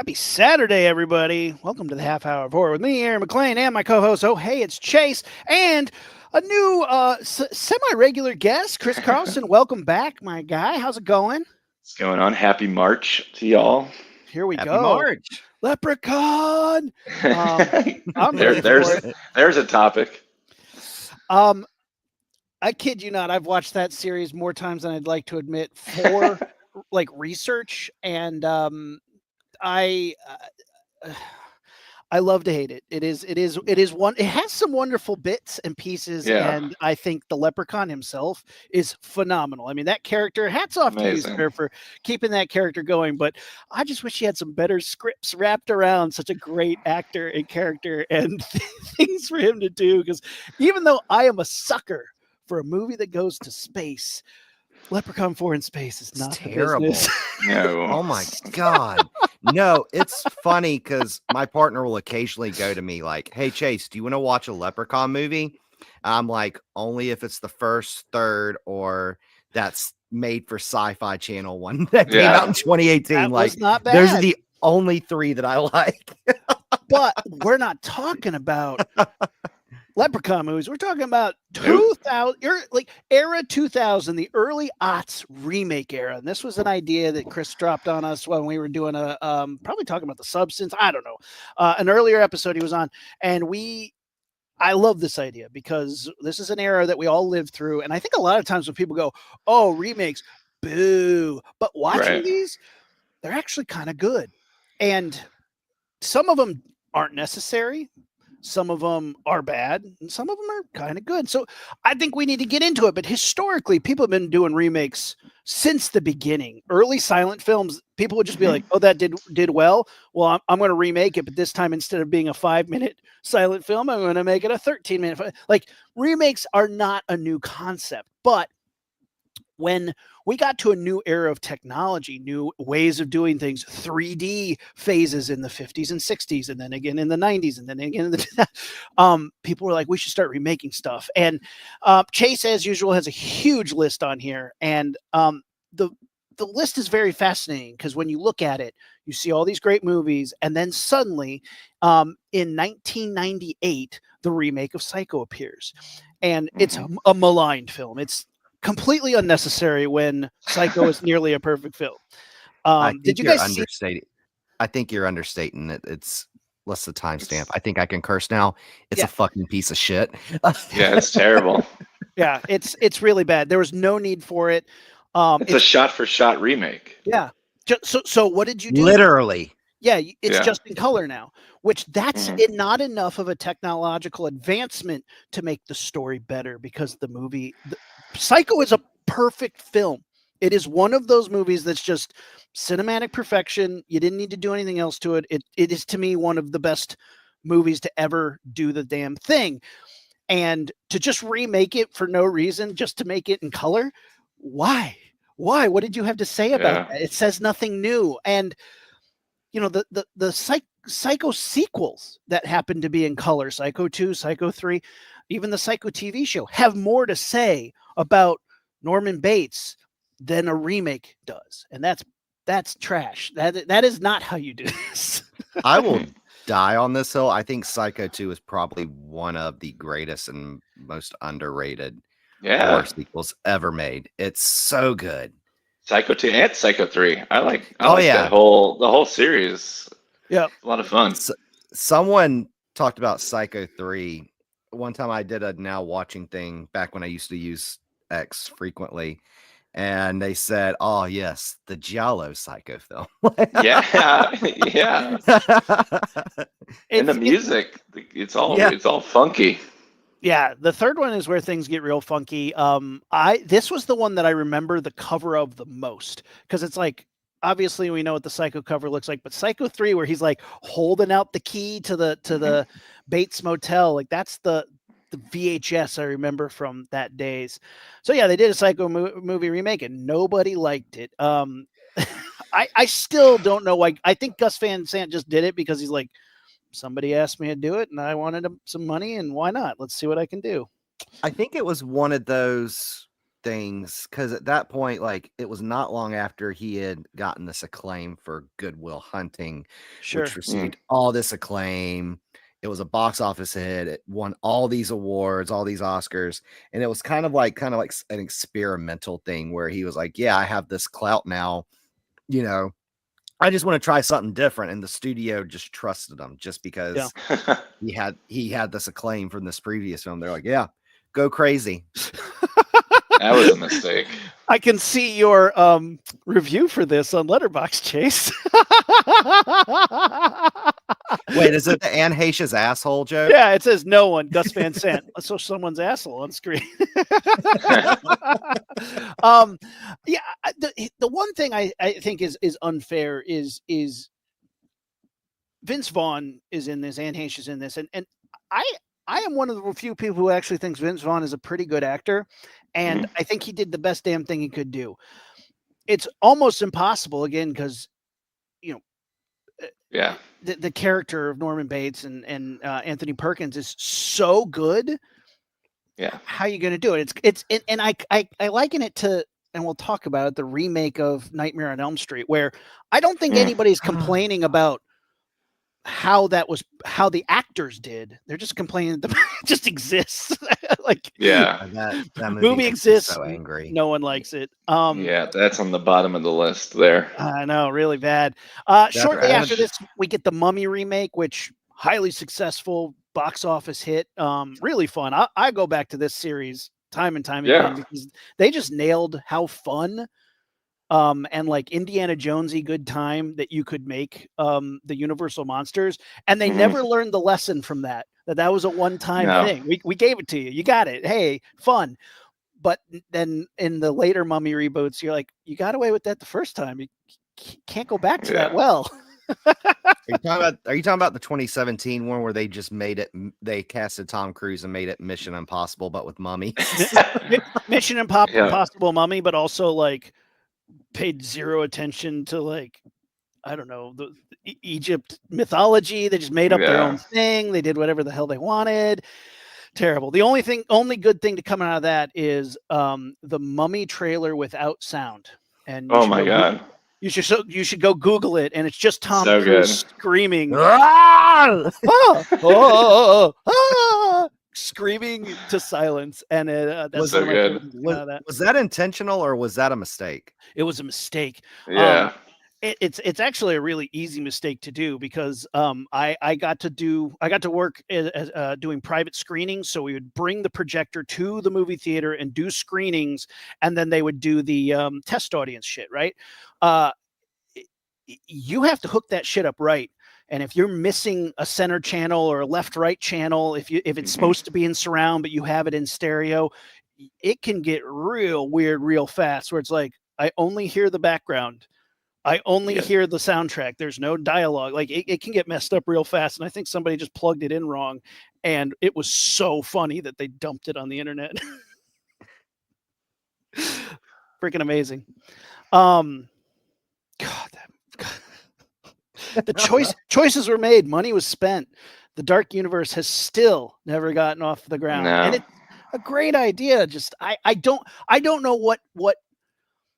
Happy Saturday, everybody. Welcome to the Half Hour of Horror with me, Aaron McLean, and my co-host, oh, hey, it's Chase, and a new semi-regular guest, Chris Carlson. Welcome back, my guy. How's it going? What's going on? Happy March to y'all. Here we Happy go. March. Leprechaun. I'm there, ready for it. there's a topic. I kid you not, I've watched that series more times than I'd like to admit for like research, and I love to hate it. It is one. It has some wonderful bits and pieces, Yeah. and I think the Leprechaun himself is phenomenal. I mean, that character. Hats off to you, Amazing. sir, for keeping that character going. But I just wish he had some better scripts wrapped around such a great actor and character and things for him to do. Because even though I am a sucker for a movie that goes to space, Leprechaun 4 in space is not terrible. the business. No. Oh my God. No, it's funny because my partner will occasionally go to me like, hey, Chase, do you want to watch a Leprechaun movie? I'm like, only if it's the first, third, or that's made for Sci-Fi Channel one that came out in 2018. That like, was not bad. those are the only three that I like. But we're not talking about Leprechaun movies. We're talking about 2000, like era 2000, the early aughts remake era. And this was an idea that Chris dropped on us when we were doing a probably talking about The Substance. I don't know, an earlier episode he was on, and I love this idea because this is an era that we all lived through. And I think a lot of times when people go, "Oh, remakes, boo," but watching these, they're actually kind of good, and some of them aren't necessary. Some of them are bad, and some of them are kind of good. So I think we need to get into it. But historically, people have been doing remakes since the beginning. Early silent films, people would just be like, "Oh, that did well. Well, I'm going to remake it, but this time instead of being a 5-minute silent film, I'm going to make it a 13-minute." Like remakes are not a new concept, but when we got to a new era of technology, new ways of doing things, 3D phases in the 50s and 60s, and then again in the 90s, and then again in the people were like, we should start remaking stuff. And Chase, as usual, has a huge list on here. And the list is very fascinating because when you look at it, you see all these great movies, and then suddenly in 1998, the remake of Psycho appears. And it's a maligned film. It's completely unnecessary when Psycho is nearly a perfect film. Did you guys see? I think you're understating it. It's what's the timestamp? I think I can curse now. It's a fucking piece of shit. Yeah, it's terrible. Yeah, it's really bad. There was no need for it. It's a shot-for-shot remake. Yeah. So what did you do? Literally. Yeah, it's just in color now, which that's not enough of a technological advancement to make the story better because Psycho is a perfect film. It is one of those movies that's just cinematic perfection. You didn't need to do anything else to it. It is, to me, one of the best movies to ever do the damn thing. And to just remake it for no reason, just to make it in color, why? What did you have to say about that? It says nothing new. And you know, the Psycho sequels that happen to be in color, Psycho 2, Psycho 3, even the Psycho TV show, have more to say about Norman Bates than a remake does. And that's trash. That is not how you do this. I will die on this hill. I think Psycho 2 is probably one of the greatest and most underrated horror sequels ever made. It's so good. Psycho 2 and Psycho 3. I like the whole series. Yeah. A lot of fun. Someone talked about Psycho 3. One time I did a now watching thing back when I used to use X frequently. And they said, "Oh yes, the Giallo Psycho film." yeah. And the music, it's all funky. Yeah, the third one is where things get real funky. This was the one that I remember the cover of the most because it's like, obviously we know what the Psycho cover looks like, but Psycho 3 where he's like holding out the key to the Bates Motel, like that's the VHS I remember from that days. So yeah, they did a Psycho movie remake and nobody liked it. I still don't know why. I think Gus Van Sant just did it because he's like, somebody asked me to do it and I wanted some money and why not? Let's see what I can do. I think it was one of those things because at that point, like it was not long after he had gotten this acclaim for Good Will Hunting, Sure. which received all this acclaim. It was a box office hit. It won all these awards, all these Oscars, and it was kind of like an experimental thing where he was like, "Yeah, I have this clout now, you know. I just want to try something different." And the studio just trusted him just because he had this acclaim from this previous film. They're like, "Yeah, go crazy." That was a mistake. I can see your review for this on Letterboxd, Chase. Wait, is it the Anne Heche's asshole joke? Yeah, it says no one, Gus Van Sant. Let's show someone's asshole on screen. Yeah, the one thing I think is unfair is Vince Vaughn is in this, Anne Heche is in this, and I am one of the few people who actually thinks Vince Vaughn is a pretty good actor, and I think he did the best damn thing he could do. It's almost impossible, again, because the character of Norman Bates and Anthony Perkins is so good. Yeah, how are you going to do it? It's and I liken it to, and we'll talk about it, the remake of Nightmare on Elm Street, where I don't think anybody's complaining about how the actors did. They're just complaining that it just exists. Like, that movie exists. So angry. No one likes it. That's on the bottom of the list there. I know, really bad. Shortly after this, we get the Mummy remake, which highly successful box office hit. Really fun. I go back to this series time and time again because they just nailed how fun and like Indiana Jonesy good time that you could make the Universal monsters, and they never learned the lesson from that was a one-time thing. We gave it to you, you got it, hey, fun. But then in the later Mummy reboots, you're like, you got away with that the first time, you can't go back to that well. Are you talking about the 2017 one where they just they casted Tom Cruise and made it Mission Impossible but with mummies? Mission Impossible Mummy, but also like paid zero attention to, like, I don't know, the Egypt mythology. They just made up their own thing. They did whatever the hell they wanted. Terrible. The only good thing to come out of that is the Mummy trailer without sound. And oh my god, you should go Google it, and it's just Tom Cruise screaming, screaming to silence, and that's so good. Was that intentional or was that a mistake? It was a mistake. Yeah. It's actually a really easy mistake to do because I got to work doing private screenings. So we would bring the projector to the movie theater and do screenings, and then they would do the test audience shit, right? You have to hook that shit up right. And if you're missing a center channel or a left-right channel, if it's supposed to be in surround but you have it in stereo, it can get real weird real fast, where it's like, I only hear the background. I only hear the soundtrack. There's no dialogue. Like, it can get messed up real fast. And I think somebody just plugged it in wrong. And it was so funny that they dumped it on the internet. Freaking amazing. The choices were made. Money was spent. The Dark Universe has still never gotten off the ground. No. And it's a great idea. Just I don't know what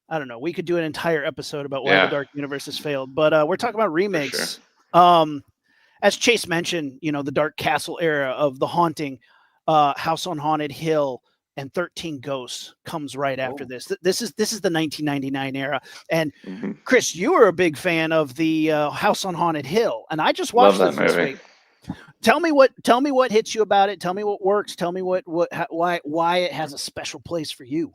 I don't know. We could do an entire episode about why the Dark Universe has failed, but we're talking about remakes. Sure. As Chase mentioned, the Dark Castle era of The Haunting, House on Haunted Hill, and 13 Ghosts comes right after this. This is the 1999 era. And Chris, you were a big fan of the House on Haunted Hill, and I just watched this week. Tell me what hits you about it. Tell me what works. Tell me why it has a special place for you.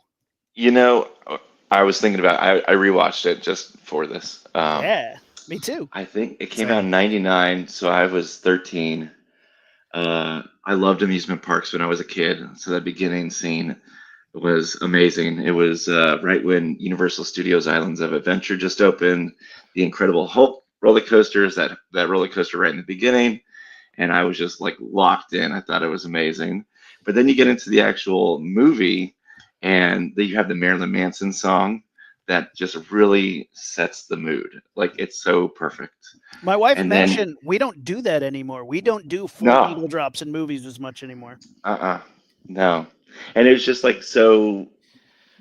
I was thinking about, I rewatched it just for this. Yeah, me too. I think it came out in 99, so I was 13. I loved amusement parks when I was a kid, so that beginning scene was amazing. It was right when Universal Studios Islands of Adventure just opened, the Incredible Hulk roller coasters, that roller coaster right in the beginning, and I was just like locked in. I thought it was amazing. But then you get into the actual movie, and then you have the Marilyn Manson song that just really sets the mood. Like, it's so perfect. My wife mentioned we don't do that anymore. We don't do full needle drops in movies as much anymore. No. And it was just like so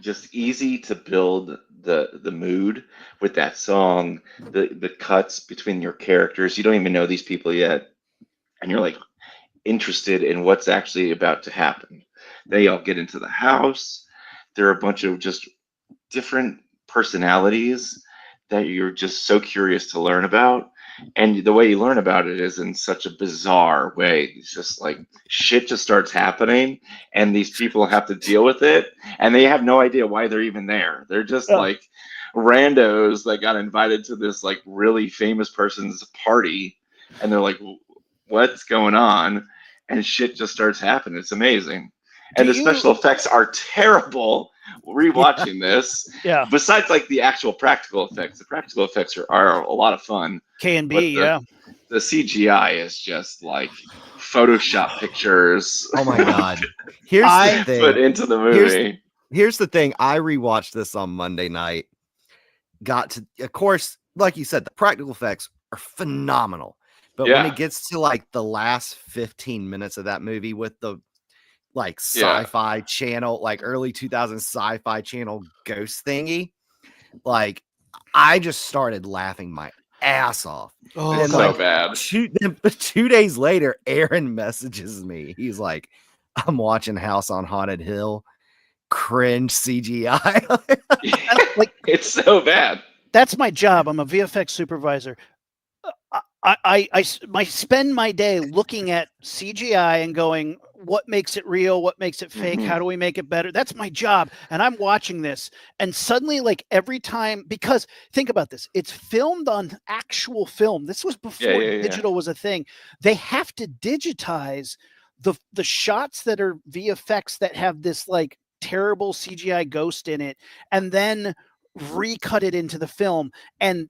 just easy to build the mood with that song, the cuts between your characters. You don't even know these people yet, and you're like interested in what's actually about to happen. They all get into the house. There are a bunch of just different personalities that you're just so curious to learn about. And the way you learn about it is in such a bizarre way. It's just like shit just starts happening, and these people have to deal with it, and they have no idea why they're even there. They're just Oh, like randos that got invited to this like really famous person's party, and they're like, "What's going on?" And shit just starts happening. It's amazing, do and the you? special effects are terrible Yeah. rewatching this. Yeah, Besides, like the actual practical effects, the practical effects are a lot of fun, K and but B. Yeah. the CGI is just like Photoshop pictures Oh my God. Here's the I put thing. into the Here's movie. here's the thing. I rewatched this on Monday night. Got to, of course, like you said, the practical effects are phenomenal. But when Yeah, it gets to like the last 15 minutes of that movie with the like yeah. sci-fi channel, like early 2000s sci-fi channel ghost thingy, like I just started laughing my ass off. Oh It's Then so God. like bad. 2 days later, Aaron messages me. He's like, I'm watching House on Haunted Hill. Cringe CGI. Like It's so bad. that's my job. I'm a VFX supervisor. I spend my day looking at CGI and going, what makes it real? What makes it fake? Hmm. How do we make it better? That's my job. And I'm watching this. And suddenly, like every time, because think about this, it's filmed on actual film. This was Yeah, before yeah, yeah. digital was a thing. They have to digitize the shots that are VFX that have this like terrible CGI ghost in it and then recut it into the film. And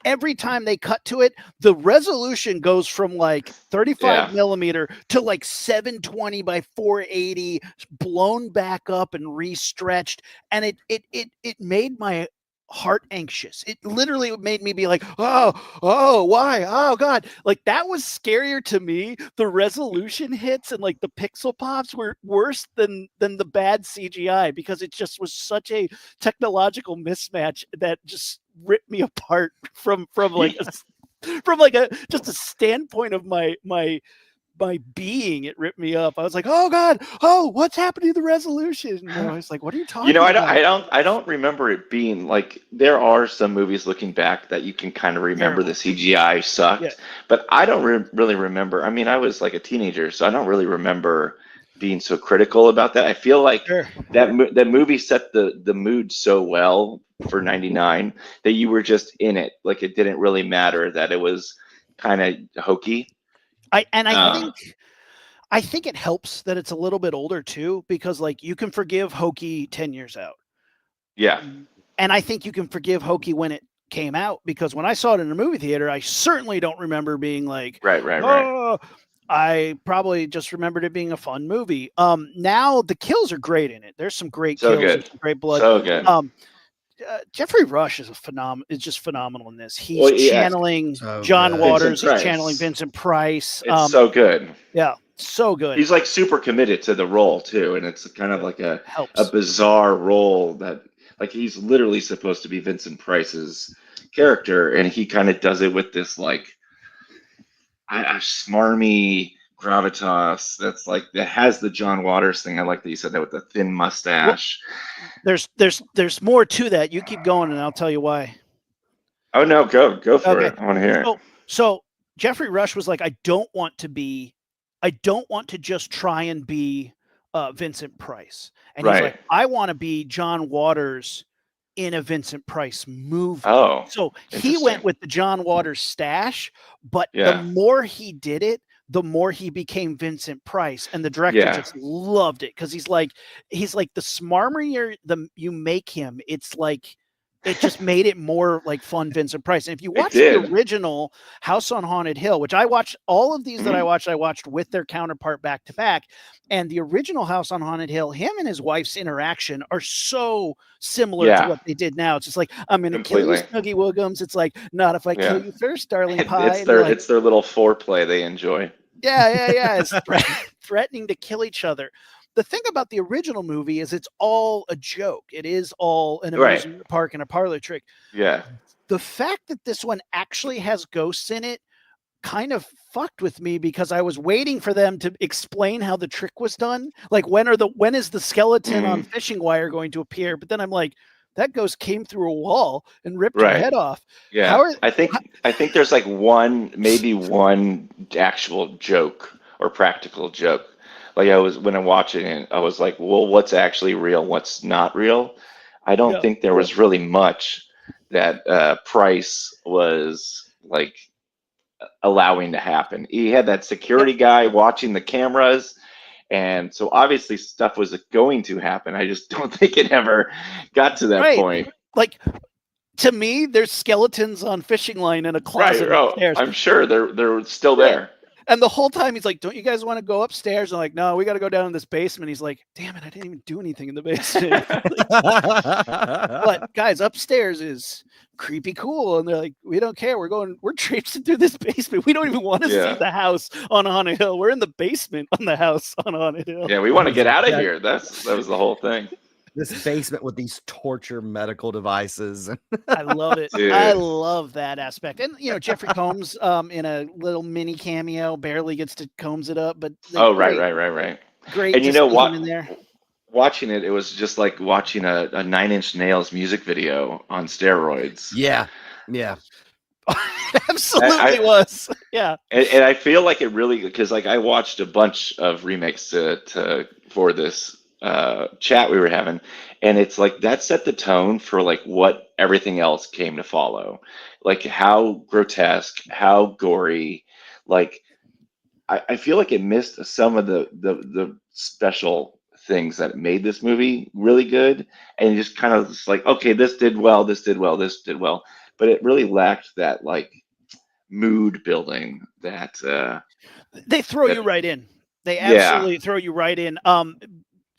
every time they cut to it, the resolution goes from like 35 Yeah. millimeter to like 720 by 480, blown back up and restretched. And it made my heart anxious. It literally made me be like, oh, why? Oh God. Like that was scarier to me. The resolution hits and like the pixel pops were worse than the bad CGI because it just was such a technological mismatch that just ripped me apart from You, like from like a just a standpoint of my being. It ripped me up. I was like, oh God, oh, what's happening to the resolution? And I was like, what are you you know, talking about? I don't remember it being like there are some movies looking back that you can kind of remember the Terrible. CGI Yeah, sucked, but I don't really remember. I mean, I was like a teenager, so I don't really remember being so critical about that. I feel like sure. that movie set the mood so well for 99 that you were just in it. Like it didn't really matter that it was kind of hokey. I and Um, I think it helps that it's a little bit older too, because like you can forgive hokey 10 years out. yeah, And I think you can forgive hokey when it came out because when I saw it in a movie theater, I certainly don't remember being like, right, right, right. oh, I probably just remembered it being a fun movie. Now the kills are great in it. There's some great So kills. There's good, some great blood. so good. Um, Jeffrey Rush is a is just phenomenal in this. He's Well, yeah, channeling So John good. Vincent Waters. He's channeling Price. Vincent Price. It's so good. Yeah, so good. He's like super committed to the role too, and it's kind of Yeah, like a helps. bizarre role that like he's literally supposed to be Vincent Price's character, and he kind of does it with this like a smarmy gravitas that's like that has the John Waters thing. I like that you said that with the thin Well, mustache. there's more to that. You keep going, and I'll tell you why. Oh no, go for Okay. it. I want to hear it. So Jeffrey Rush was like, I don't want to just try and be Vincent Price. And he's like, Right. I want to be John Waters in a Vincent Price movie. Oh, So he went interesting. with the John Waters stash, but the Yeah. more he did it, the more he became Vincent Price. And the director Yeah. just loved it because he's like the smarmier you make him, it's like it just made it more like fun Vincent Price. And if you It watch the did. original House on Haunted Hill, which I watched, all of these that Hmm. I watched with their counterpart back to back. And the original House on Haunted Hill, him and his wife's interaction are so similar to Yeah. what they did now. It's just like, I'm going to kill you, Completely. Snuggy Woogums. It's like, not if I kill Yeah. you first, darling pie. And you're like, It's their little foreplay they enjoy. yeah. It's threatening to kill each other. the thing about the original movie is it's all a joke. It is all an Right. amusement park and a parlor trick. Yeah. The fact that this one actually has ghosts in it kind of fucked with me because I was waiting for them to explain how the trick was done. Like when is the skeleton on fishing wire going to appear? But then I'm like, that ghost came through a wall and ripped her Right. head off. Yeah. How are I think there's like maybe one actual joke or practical joke. Like when I'm watching it, I was like, well, what's actually real? What's not real? I don't Yeah. think there was really much that Price was like allowing to happen. He had that security guy watching the cameras, and so obviously stuff was going to happen. I just don't think it ever got to that right? point. Like to me, there's skeletons on fishing line in a Right. closet Oh, upstairs. I'm sure they're still Yeah. there. And the whole time he's like, "Don't you guys want to go upstairs?" I'm like, "No, we got to go down in this basement." He's like, "Damn it, I didn't even do anything in the basement." But guys, upstairs is creepy cool, and they're like, "We don't care. We're traipsing through this basement. We don't even want to Yeah. see the house on Haunted Hill. We're in the basement on the house on Haunted Hill." Yeah, we want to get out of Yeah. here. That was the whole thing. This basement with these torture medical devices. I love it. Dude. I love that aspect. And Jeffrey Combs in a little mini cameo barely gets to Combs it up, but Oh, right. Great And to you know see what? him in there. Watching it was just like watching a Nine Inch Nails music video on steroids. Yeah. It absolutely was. Yeah. And I feel like it really, because like I watched a bunch of remakes for this chat we were having, and it's like that set the tone for like what everything else came to follow, like how grotesque, how gory. Like I feel like it missed some of the special things that made this movie really good, and just kind of just like, okay, this did well, this did well, this did well, but it really lacked that like mood building that They throw that you right in. They yeah. absolutely throw you right in.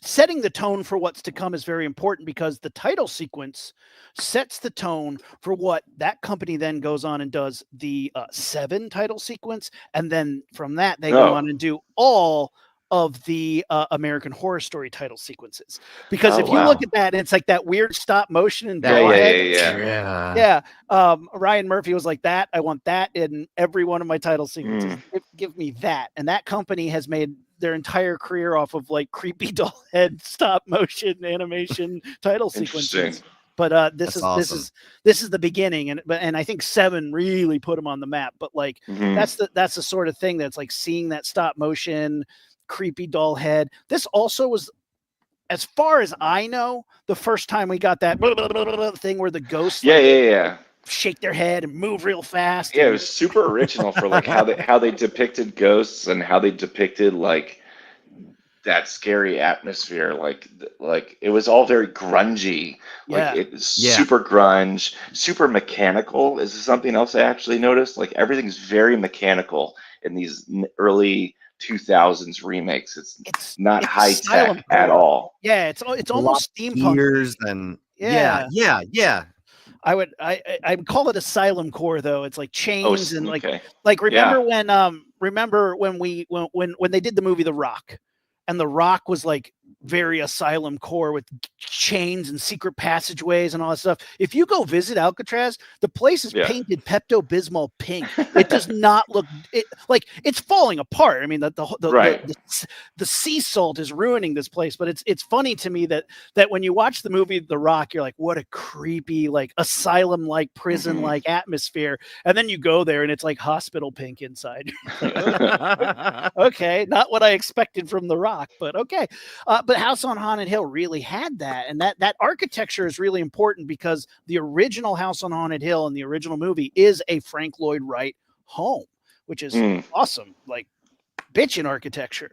Setting the tone for what's to come is very important because the title sequence sets the tone for what that company then goes on and does the 7 title sequence, and then from that they go on and do all of the American Horror Story title sequences. Because if you look at that, it's like that weird stop motion and Yeah. Ryan Murphy was like, that I want that in every one of my title sequences. Give me that. And that company has made their entire career off of like creepy doll head stop motion animation title sequences. But this is the beginning, and I think 7 really put them on the map. But like that's the sort of thing that's like seeing that stop motion creepy doll head. This also was, as far as I know, the first time we got that thing where the ghosts shake their head and move real fast. Yeah, it was super original for like how they depicted ghosts and how they depicted like that scary atmosphere. Like it was all very grungy. Like it was super grunge, super mechanical. Is something else I actually noticed? Like everything's very mechanical in these early 2000s remakes. It's not high tech at all. Yeah, it's almost steampunk. Gears and yeah. I would call it asylum core though. It's like chains and like remember when they did the movie The Rock, and The Rock was like very asylum core with chains and secret passageways and all that stuff. If you go visit Alcatraz, the place is painted Pepto-Bismol pink. It does not look like it's falling apart. I mean, the sea salt is ruining this place. But it's funny to me that when you watch the movie The Rock, you're like, what a creepy like asylum-like prison-like atmosphere, and then you go there and it's like hospital pink inside. Like, okay, not what I expected from The Rock, but okay. But House on Haunted Hill really had that, and that architecture is really important because the original House on Haunted Hill in the original movie is a Frank Lloyd Wright home, which is awesome, like bitchin' architecture.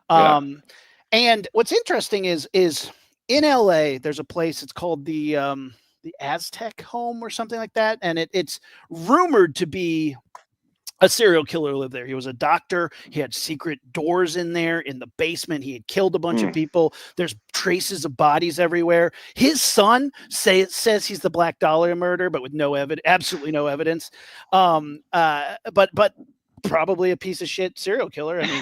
And what's interesting is in LA, there's a place, it's called the Aztec home or something like that, and it's rumored to be a serial killer lived there. He was a doctor. He had secret doors in there in the basement. He had killed a bunch of people. There's traces of bodies everywhere. His son says he's the Black Dahlia murder, but with no evidence, absolutely no evidence. But probably a piece of shit serial killer. I mean,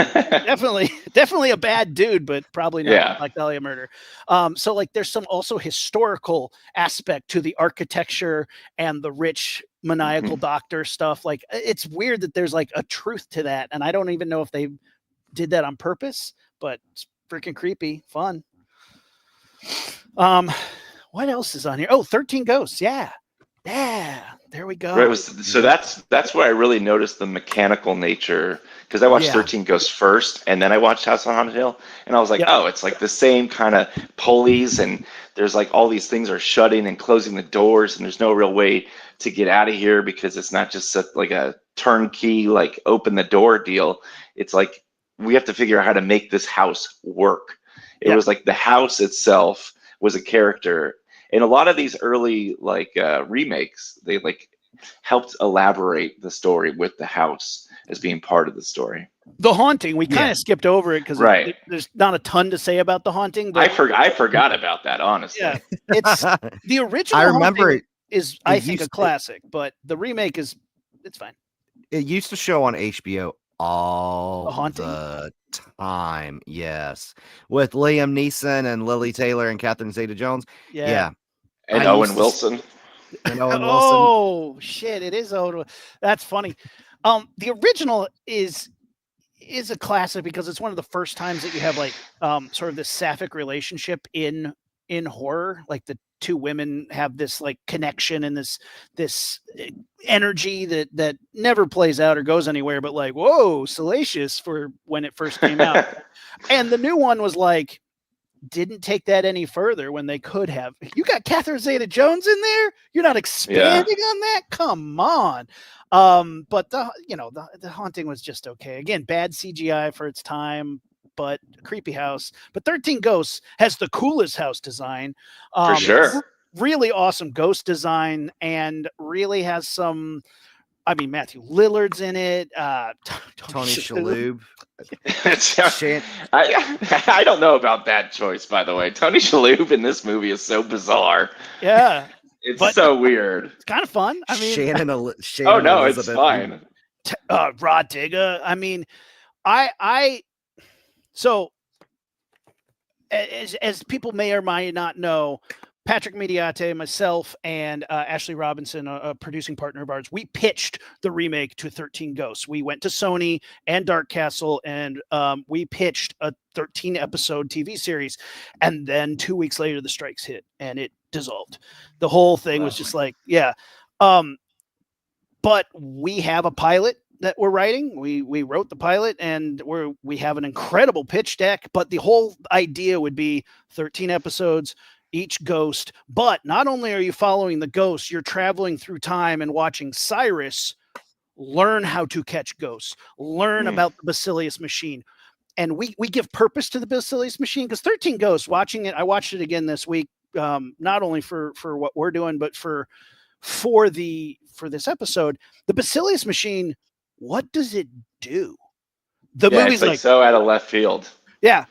definitely a bad dude, but probably not like Dahlia murder. So like there's some also historical aspect to the architecture and the rich maniacal doctor stuff. Like it's weird that there's like a truth to that. And I don't even know if they did that on purpose, but it's freaking creepy, fun. What else is on here? Oh, 13 Ghosts. Yeah. There we go. Right. So that's where I really noticed the mechanical nature, because I watched 13 Ghosts first, and then I watched House on Haunted Hill, and I was like, oh, it's like the same kind of pulleys, and there's like all these things are shutting and closing the doors, and there's no real way to get out of here because it's not just like a turnkey, like open the door deal. It's like we have to figure out how to make this house work. It was like the house itself was a character. And a lot of these early like remakes, they like helped elaborate the story with the house as being part of the story. The Haunting, we kind of skipped over it because there's not a ton to say about The Haunting. But I forgot about that, honestly. Yeah, it's the original. I remember Haunting is I think a classic, but the remake it's fine. It used to show on HBO all Haunting? the time. Yes, with Liam Neeson and Lily Taylor and Catherine Zeta-Jones. Yeah. And Owen Wilson. Oh shit! It is Owen. That's funny. The original is a classic because it's one of the first times that you have like sort of this sapphic relationship in horror. Like the two women have this like connection and this energy that never plays out or goes anywhere. But like, whoa, salacious for when it first came out. And the new one was like, didn't take that any further when they could have. You got Catherine Zeta-Jones in there. You're not expanding on that. Come on. But the Haunting was just okay. Again, bad CGI for its time, but creepy house. But 13 Ghosts has the coolest house design. For sure. Really awesome ghost design, and really has some. I mean, Matthew Lillard's in it. Tony Shalhoub. I don't know about that choice, by the way. Tony Shalhoub in this movie is so bizarre. Yeah. It's so weird. It's kind of fun. I mean, Shannon oh, no, Elizabeth, it's fine. Rod Digga. I mean, so as people may or may not know, Patrick Mediate, myself, and Ashley Robinson, a producing partner of ours, we pitched the remake to 13 Ghosts. We went to Sony and Dark Castle, and we pitched a 13-episode TV series. And then 2 weeks later, the strikes hit, and it dissolved. The whole thing was just like, but we have a pilot that we're writing. We wrote the pilot, and we have an incredible pitch deck. But the whole idea would be 13 episodes, each ghost. But not only are you following the ghosts, you're traveling through time and watching Cyrus learn how to catch ghosts, learn about the Basilius machine. And we give purpose to the Basilius machine, because 13 Ghosts, watching it, I watched it again this week, not only for what we're doing, but for this episode. The Basilius machine, what does it do? The movie's like so out of left field. Yeah.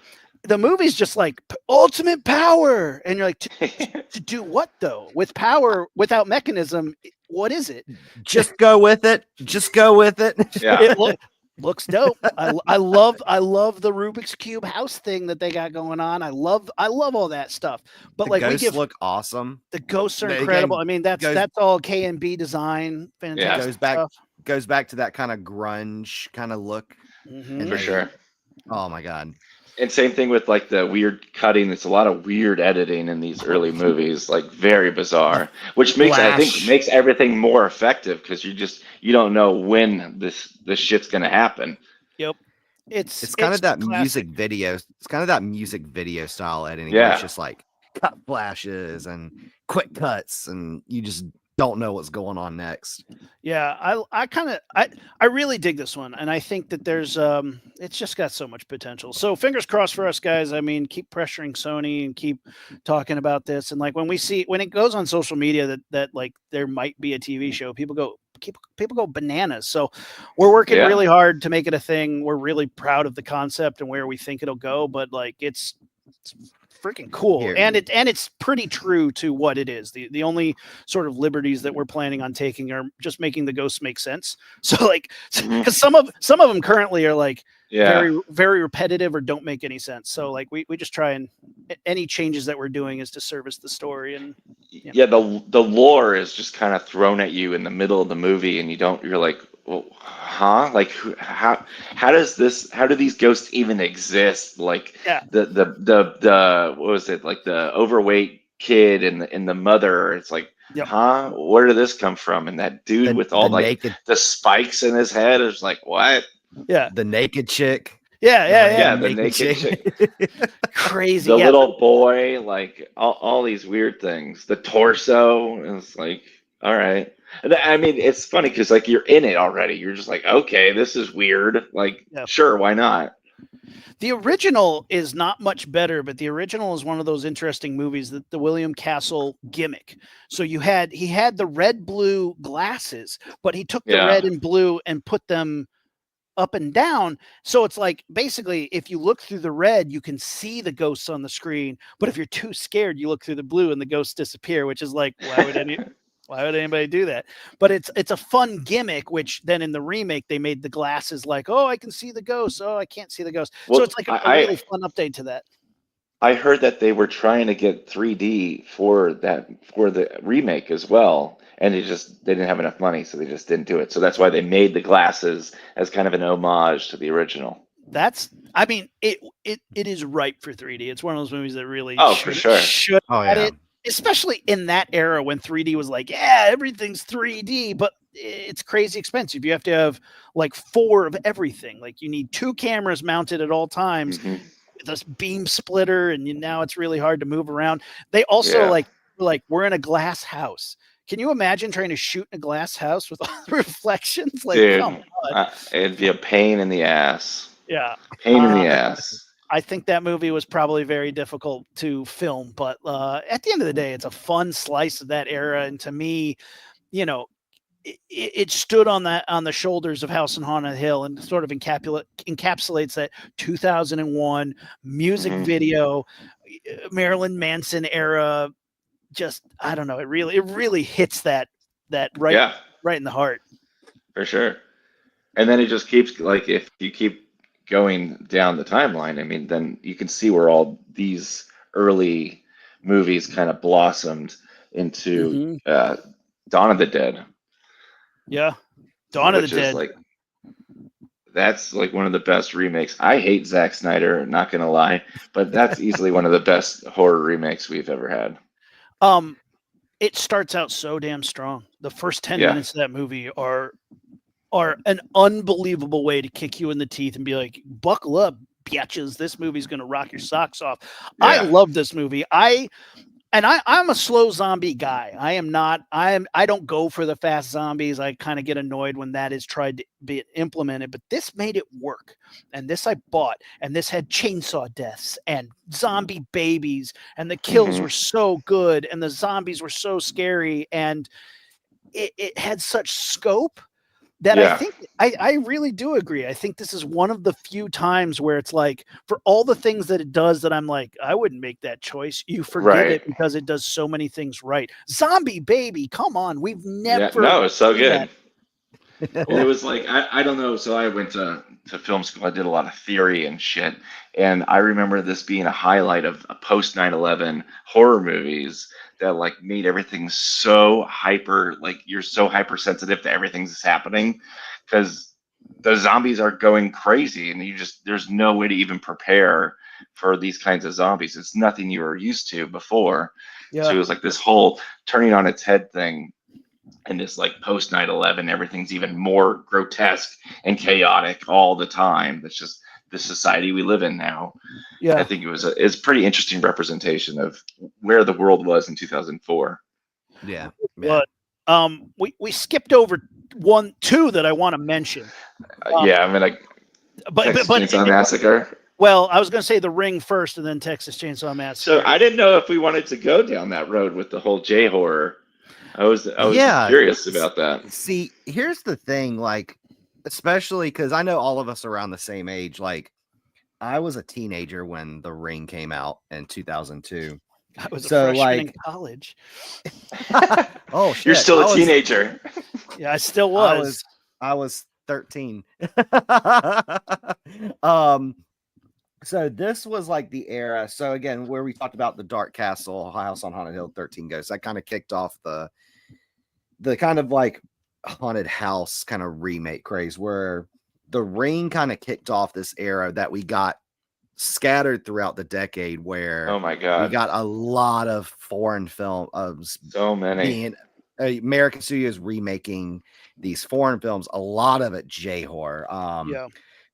The movie's just like ultimate power. And you're like, to do what though? With power, without mechanism, what is it? Just go with it. Just go with it. Yeah. It looks dope. I love the Rubik's Cube house thing that they got going on. I love all that stuff. But the ghosts look awesome. The ghosts are incredible. I mean, that's all K&B design. Fantastic. Goes back to that kind of grunge kind of look. For sure. Oh my God. And same thing with like the weird cutting. It's a lot of weird editing in these early movies, like very bizarre, which makes everything more effective, because you don't know when this shit's gonna happen. Yep. It's kind of that music video. It's kind of that music video style editing. Yeah. Where it's just like cut flashes and quick cuts, and you just don't know what's going on next. Yeah, I really dig this one, and I think that there's it's just got so much potential. So fingers crossed for us, guys. I mean, keep pressuring Sony and keep talking about this. And like when it goes on social media that like there might be a TV show, people go bananas. So we're working really hard to make it a thing. We're really proud of the concept and where we think it'll go, but like it's freaking cool. Here. And it's pretty true to what it is. The only sort of liberties that we're planning on taking are just making the ghosts make sense. So like, because some of them currently are like very, very repetitive or don't make any sense. So like we just try and any changes that we're doing is to service the story. And the lore is just kind of thrown at you in the middle of the movie, and you're like, well, huh? Like how do these ghosts even exist? Like the what was it, like the overweight kid and the mother? It's like, huh? Where did this come from? And that dude with all like naked, the spikes in his head is like, what? Yeah, the naked chick. Yeah, the naked chick. Crazy. The little boy, like all these weird things. The torso is like, all right. And I mean, it's funny because like you're in it already. You're just like, okay, this is weird. Like, sure, why not? The original is not much better, but the original is one of those interesting movies, that the William Castle gimmick. So he had the red blue glasses, but he took the red and blue and put them up and down. So it's like, basically, if you look through the red, you can see the ghosts on the screen. But if you're too scared, you look through the blue and the ghosts disappear, which is like, why would anybody do that? But it's a fun gimmick, which then in the remake, they made the glasses like, oh, I can see the ghosts. Oh, I can't see the ghosts. Well, so it's like a really fun update to that. I heard that they were trying to get 3D for the remake as well, and they didn't have enough money, so they just didn't do it. So that's why they made the glasses as kind of an homage to the original. I mean, it is ripe for 3D. It's one of those movies that really should have it, especially in that era when 3D was like, yeah, everything's 3D, but it's crazy expensive. You have to have like 4 of everything. Like you need 2 cameras mounted at all times. This beam splitter, and now it's really hard to move around. They also like we're in a glass house. Can you imagine trying to shoot in a glass house with all the reflections? Like, dude, come on. It'd be a pain in the ass. Yeah, pain in the ass. I think that movie was probably very difficult to film, but at the end of the day, it's a fun slice of that era, and to me, it stood on the shoulders of House on Haunted Hill and sort of encapsulates that 2001 music video, Marilyn Manson era. Just, I don't know. It really hits that right in the heart. For sure. And then it just keeps, like, if you keep going down the timeline, I mean, then you can see where all these early movies kind of blossomed into Dawn of the Dead. Yeah, Dawn of the Dead. Like, that's like one of the best remakes. I hate Zack Snyder, not gonna lie, but that's easily one of the best horror remakes we've ever had. It starts out so damn strong. The first 10 minutes of that movie are an unbelievable way to kick you in the teeth and be like, buckle up, bitches. This movie's gonna rock your socks off. Yeah. I love this movie. I'm a slow zombie guy. I don't go for the fast zombies. I kind of get annoyed when that is tried to be implemented, but this made it work. And this I bought, and this had chainsaw deaths and zombie babies, and the kills were so good, and the zombies were so scary, and it had such scope that I think I really do agree. I think this is one of the few times where it's like, for all the things that it does that I'm like, I wouldn't make that choice. You forget it because it does so many things right. Zombie baby, come on. We've never. No, it's so good. Well, it was like, I don't know. So I went to film school. I did a lot of theory and shit. And I remember this being a highlight of post 9/11 horror movies that like made everything so hyper, like you're so hypersensitive to everything that's happening because the zombies are going crazy, and there's no way to even prepare for these kinds of zombies. It's nothing you were used to before. So it was like this whole turning on its head thing. And this like post 9/11, everything's even more grotesque and chaotic all the time. That's just the society we live in now. Yeah, I think it's pretty interesting representation of where the world was in 2004. Yeah. But we skipped over 2 that I want to mention. I'm gonna. Texas Chainsaw Massacre. Well, I was going to say The Ring first, and then Texas Chainsaw Massacre. So I didn't know if we wanted to go down that road with the whole J horror. I was curious about that. See, here's the thing, like, especially because I know all of us are around the same age. Like, I was a teenager when The Ring came out in 2002. I was a So, freshman in like, college. oh You're shit, still a teenager. Yeah, I still I was. was I was 13. um, so this was like the era. So again, where we talked about the Dark Castle, House on Haunted Hill, 13 Ghosts, that kind of kicked off the kind of like haunted house kind of remake craze, where The Ring kind of kicked off this era that we got scattered throughout the decade, where Oh my we God. got a lot of foreign film So many. being American studios remaking these foreign films, a lot of it J horror. Yeah.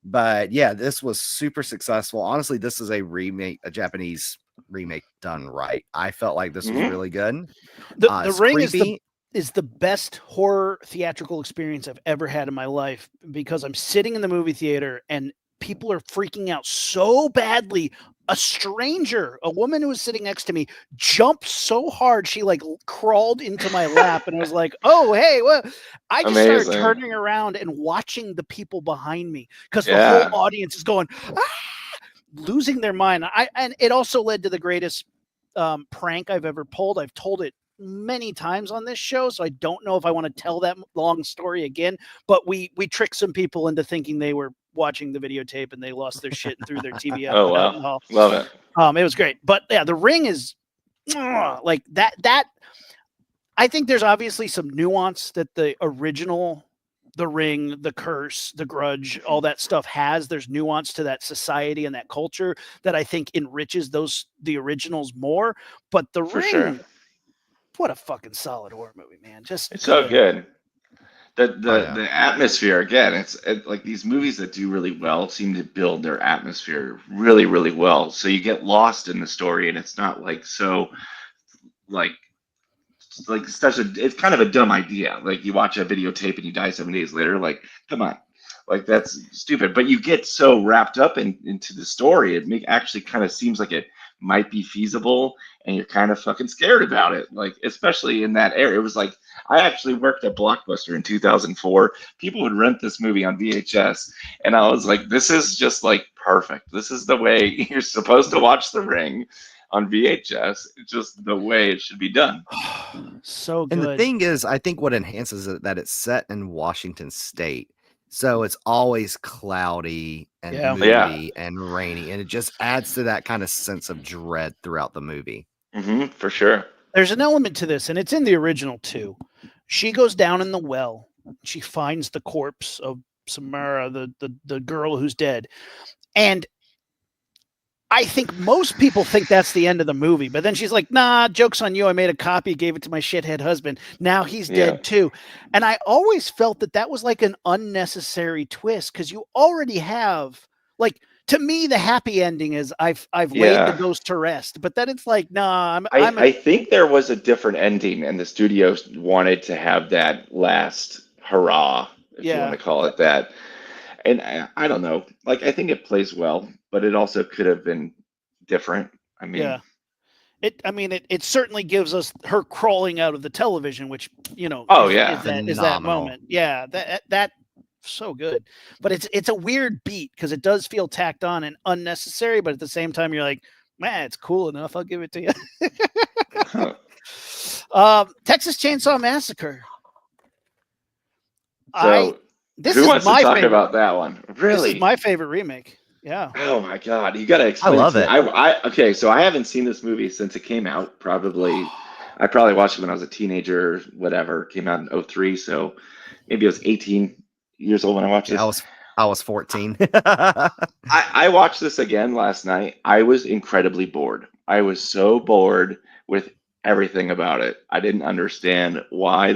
But yeah, this was super successful. Honestly, this is a remake, a Japanese remake done right. I felt like this was Mhm. really good. The It's Ring creepy. is the best horror theatrical experience I've ever had in my life, because I'm sitting in the movie theater and people are freaking out so badly. A stranger, a woman who was sitting next to me, jumped so hard she like crawled into my lap, and I was like, "Oh, hey!" Well, I just started Amazing. turning around and watching the people behind me, because the whole Yeah. audience is going, "Ah!" losing their mind. And it also led to the greatest prank I've ever pulled. I've told it many times on this show, so I don't know if I want to tell that long story again. But we tricked some people into thinking they were watching the videotape, and they lost their shit and threw their TV out, Oh out in wow. the hall. Love it. It was great. But yeah, The Ring is like that. I think there's obviously some nuance that the original, The Ring, The Curse, The Grudge, all that stuff has. There's nuance to that society and that culture that I think enriches the originals more. But The For Ring, sure. what a fucking solid horror movie, man. Just It's so good. The Oh the yeah. the atmosphere again. Like these movies that do really well seem to build their atmosphere really really well. So you get lost in the story, and it's not like so like such a it's kind of a dumb idea. Like you watch a videotape and you die 7 days later. Like come on, like that's stupid. But you get so wrapped up into the story, actually kind of seems like it might be feasible, and you're kind of fucking scared about it. Like especially in that era, it was like I actually worked at Blockbuster in 2004. People would rent this movie on VHS, and I was like, this is just like perfect. This is the way you're supposed to watch The Ring on VHS. It's just the way it should be done. so And the good. thing is, I think what enhances it that it's set in Washington State. So it's always cloudy and Yeah. Yeah. moody and rainy. And it just adds to that kind of sense of dread throughout the movie. For sure. There's an element to this, and it's in the original too. She goes down in the well. She finds the corpse of Samara, the girl who's dead. And I think most people think that's the end of the movie, but then she's like, nah, joke's on you. I made a copy, gave it to my shithead husband. Now he's Yeah. dead too. And I always felt that was like an unnecessary twist, because you already have, like, to me, the happy ending is I've laid the Yeah. ghost to rest, but then it's like, nah, I think there was a different ending, and the studios wanted to have that last hurrah, if you want yeah, to call it that. And I don't know. Like, I think it plays well, but it also could have been different. I mean, yeah. It certainly gives us her crawling out of the television, which, oh is yeah. that Phenomenal. moment. Yeah, that so good. But it's a weird beat, because it does feel tacked on and unnecessary, but at the same time you're like, man, it's cool enough. I'll give it to you. Texas Chainsaw Massacre. So, This who is wants to my talk favorite. about that one? This is Really? my favorite remake. Yeah. Oh my God, you gotta I explain it love to me. it. Okay, so I haven't seen this movie since it came out. I probably watched it when I was a teenager, whatever. It came out in '03, so maybe I was 18 years old when I watched Yeah, this. I was 14. I watched this again last night. I was incredibly bored. I was so bored with everything about it. I didn't understand why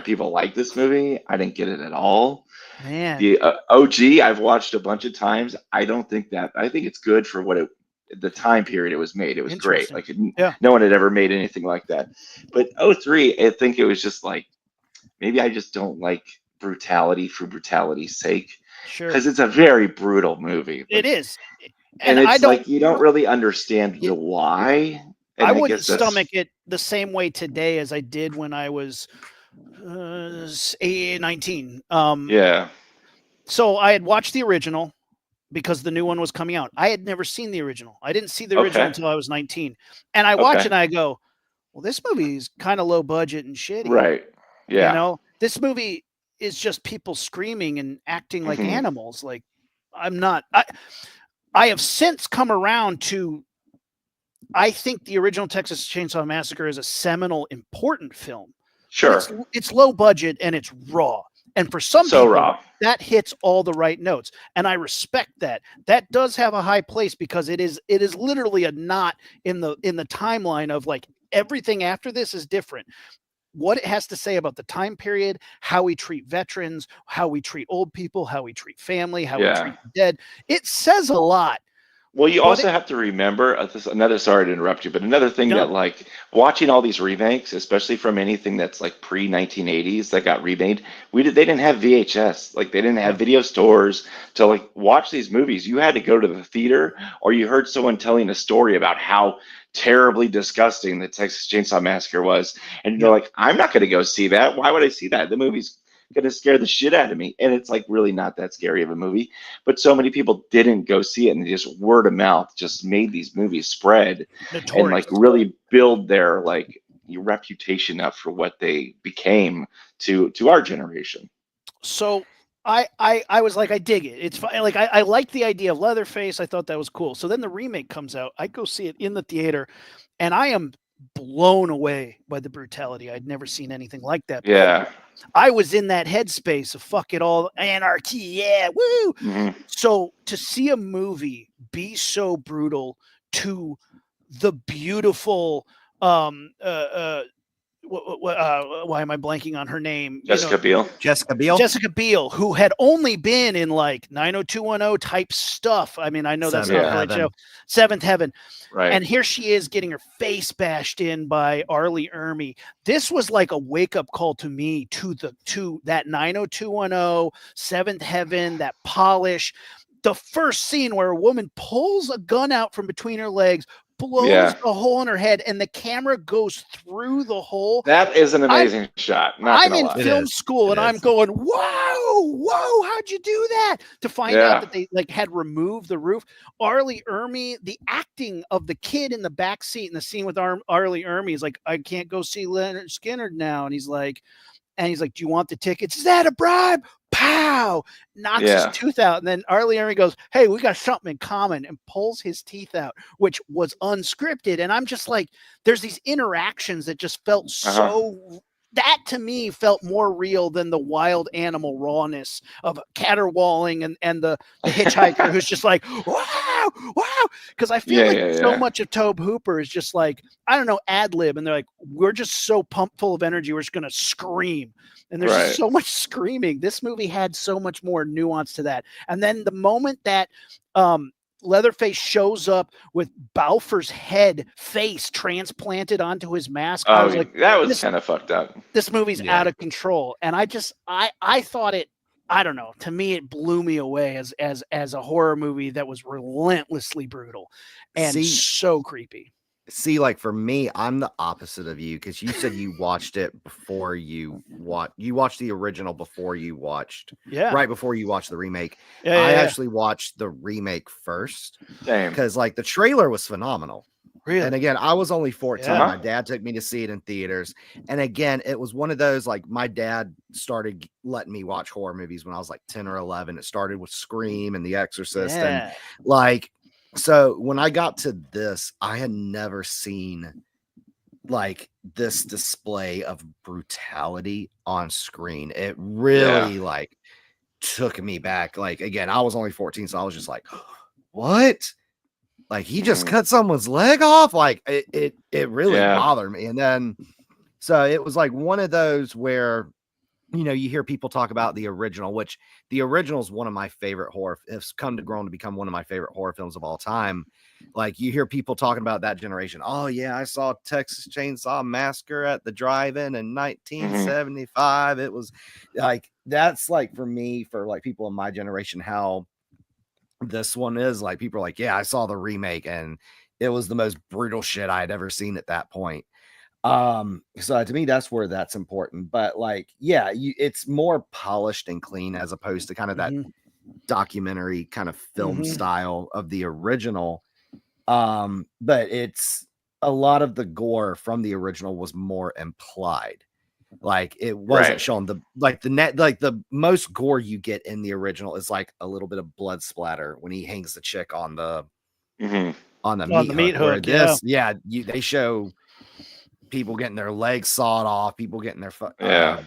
people like this movie. I didn't get it at all. Man. The OG, I've watched a bunch of times. I think it's good for the time period it was made. It was great. Interesting. Like Yeah. no one had ever made anything like that. But '03, I think it was just like, maybe I just don't like brutality for brutality's sake, Sure. because it's a very brutal movie. It Like, is. and And I it's don't like you don't really understand Yeah. the why. And I I wouldn't guess that's stomach it the same way today as I did when I was 19. yeah. So I had watched the original, because the new one was coming out. I had never seen the original. I didn't see the original Okay. until I was 19. And I watch it Okay. and I go, well, this movie is kind of low budget and shitty. Right. Yeah. This movie is just people screaming and acting like Hmm. animals. Like, I have since come around to, I think the original Texas Chainsaw Massacre is a seminal, important film, but Sure. it's low budget and it's raw. And for some So people, raw. that hits all the right notes, and I respect that. That does have a high place because it is literally a knot in the timeline of like everything after this is different. What it has to say about the time period, how we treat veterans, how we treat old people, how we treat family, how we Yeah. treat the dead. It says a lot. Well, you But also have to remember sorry to interrupt you, but another thing no, that like watching all these remakes, especially from anything that's like pre 1980s that got remade, they didn't have VHS, like they didn't have no, video stores to like watch these movies. You had to go to the theater or you heard someone telling a story about how terribly disgusting the Texas Chainsaw Massacre was, and you're yep. like, I'm not going to go see that. Why would I see that? The movie's going to scare the shit out of me, and it's like really not that scary of a movie, but so many people didn't go see it, and just word of mouth just made these movies spread and like Notorious. really build their like reputation up for what they became to our generation. So I was like, I dig it. It's fine. Like I like the idea of Leatherface. I thought that was cool. So then the remake comes out. I go see it in the theater, and I am blown away by the brutality. I'd never seen anything like that. But Yeah. I was in that headspace of fuck it all, anarchy, yeah, woo. Hmm. So to see a movie be so brutal to the beautiful, why am I blanking on her name? Jessica Biel. Jessica Biel. Jessica Biel, who had only been in like 90210 type stuff. I mean, I know that's Seventh not really Heaven. Joe. Seventh Heaven. Right. And here she is getting her face bashed in by Arlie Ermy. This was like a wake up call to me to that 90210, Seventh Heaven, that polish. The first scene where a woman pulls a gun out from between her legs, blows Yeah. a hole in her head, and the camera goes through the hole. That is an amazing shot. Not I'm gonna in lie. film is. school and It I'm is. going, whoa, how'd you do that? To find out Yeah. that they like had removed the roof. Arlie Ermy, the acting of the kid in the back seat in the scene with Arlie Ermy is like, I can't go see Leonard Skinner now. And he's like, do you want the tickets? Is that a bribe? Pow! Knocks his Yeah. tooth out. And then Arlie Ermy goes, hey, we got something in common, and pulls his teeth out, which was unscripted. And I'm just like, there's these interactions that just felt Uh-huh. so, that to me felt more real than the wild animal rawness of caterwauling and the hitchhiker who's just like, wow. Because I feel Yeah, like yeah, so yeah. much of Tobe Hooper is just like, I don't know, ad lib. And they're like, we're just so pumped full of energy. We're just going to scream. And there's just Right. so much screaming. This movie had so much more nuance to that. And then the moment that Leatherface shows up with Balfour's face transplanted onto his mask, I was like, that was this kind of fucked up. this movie's Yeah. out of control. And I thought it, I don't know, to me it blew me away as a horror movie that was relentlessly brutal and so creepy. See, like for me, I'm the opposite of you because you said you watched it before you watched the original before you watched right before you watched the remake. I actually watched the remake first Same. because like the trailer was phenomenal. Really? And again, I was only 14. Yeah. My dad took me to see it in theaters. And again, it was one of those like my dad started letting me watch horror movies when I was like 10 or 11. It started with Scream and The Exorcist and like. So when I got to this, I had never seen like this display of brutality on screen. It really like took me back. Like again, I was only 14, so I was just like, what? Like he just cut someone's leg off? Like it really bothered me. And then so it was like one of those where you know, you hear people talk about the original, which the original is one of my favorite horror. It's grown to become one of my favorite horror films of all time. Like you hear people talking about that generation. Oh yeah, I saw Texas Chainsaw Massacre at the drive-in in 1975. It was like that's like for me, for like people in my generation, how this one is. Like people are like, yeah, I saw the remake and it was the most brutal shit I had ever seen at that point. So to me that's where that's important, but like yeah, it's more polished and clean as opposed to kind of that documentary kind of film Mhm. style of the original. But it's a lot of the gore from the original was more implied. Like it wasn't Right. shown the most gore you get in the original is like a little bit of blood splatter when he hangs the chick on the Hmm. meat the hook. meat Where hook, yeah. this, they show people getting their legs sawed off, people getting their Yeah.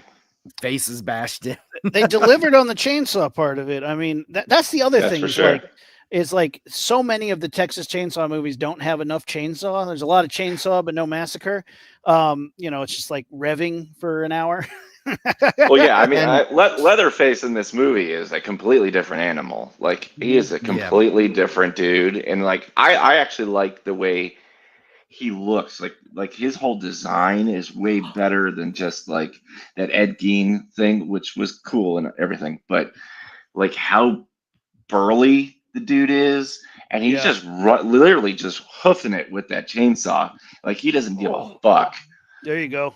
faces bashed in. They delivered on the chainsaw part of it. I mean, that's the other That's thing for is sure. like so many of the Texas Chainsaw movies don't have enough chainsaw. There's a lot of chainsaw, but no massacre. It's just like revving for an hour. Well, yeah, I mean, And Leatherface in this movie is a completely different animal. Like, he is a yeah, completely different dude, and like, I actually like the way he looks. Like his whole design is way better than just like that Ed Gein thing, which was cool and everything. But like how burly the dude is, and he's Yeah. just literally just hoofing it with that chainsaw. Like he doesn't give a Oh, fuck. there you go.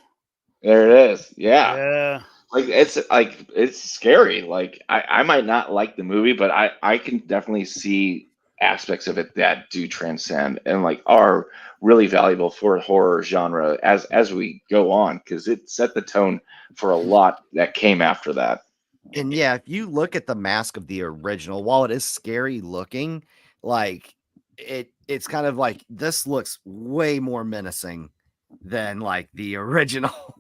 There it is. Yeah. Yeah. Like it's scary. Like I might not like the movie, but I can definitely see aspects of it that do transcend and like are really valuable for horror genre as we go on, because it set the tone for a lot that came after that. and if you look at the mask of the original, while it is scary looking, like it's kind of like this looks way more menacing than like the original.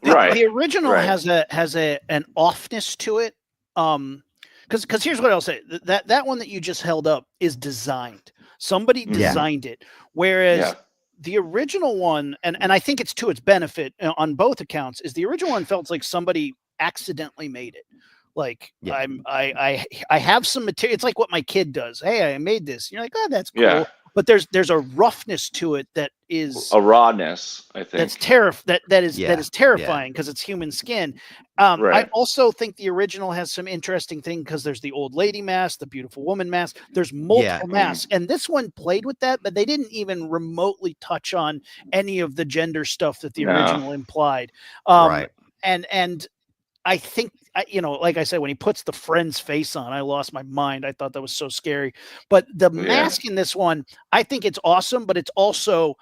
Right. The original Right. has an offness to it. Because here's what I'll say: that one that you just held up is designed. Somebody Yeah. designed it, whereas Yeah. the original one, and I think it's to its benefit on both accounts, is the original one felt like somebody accidentally made it. Like Yeah. I have some material. It's like what my kid does. Hey, I made this. You're like, oh, that's Yeah. cool. But there's a roughness to it that is A rawness, I that's think. that is Yeah. terrifying because it's human skin. I Right. also think the original has some interesting thing because there's the old lady mask, the beautiful woman mask. There's Yeah. multiple masks, and this one played with that, but they didn't even remotely touch on any of the gender stuff that the No. original implied. Right. And I think like I said, when he puts the friend's face on, I lost my mind. I thought that was so scary. But the Yeah. mask in this one, I think it's awesome, but it's also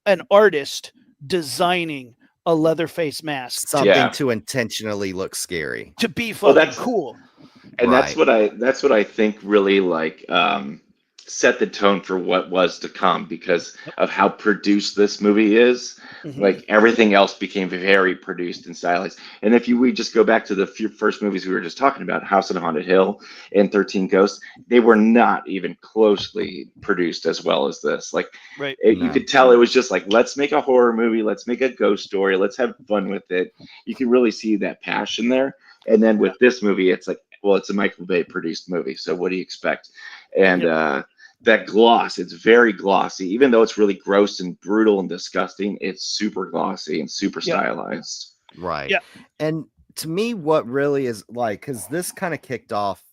an artist designing a Leatherface mask Something Yeah. to intentionally look scary. to be Well, fucking that's cool. and Right. that's what I think really like set the tone for what was to come, because Yep. of how produced this movie is. Mhm. Like everything else became very produced and stylized. And if we just go back to the first movies we were just talking about, House on Haunted Hill and 13 Ghosts, they were not even closely produced as well as this. Like Right. you No. could tell it was just like, let's make a horror movie, let's make a ghost story, let's have fun with it. You can really see that passion there. And then with this movie, it's like, well, it's a Michael Bay produced movie, so what do you expect? And Yep. that gloss, it's very glossy, even though it's really gross and brutal and disgusting. It's super glossy and super Yep. stylized. Right. Yeah. And to me, what really is like, because this kind of kicked off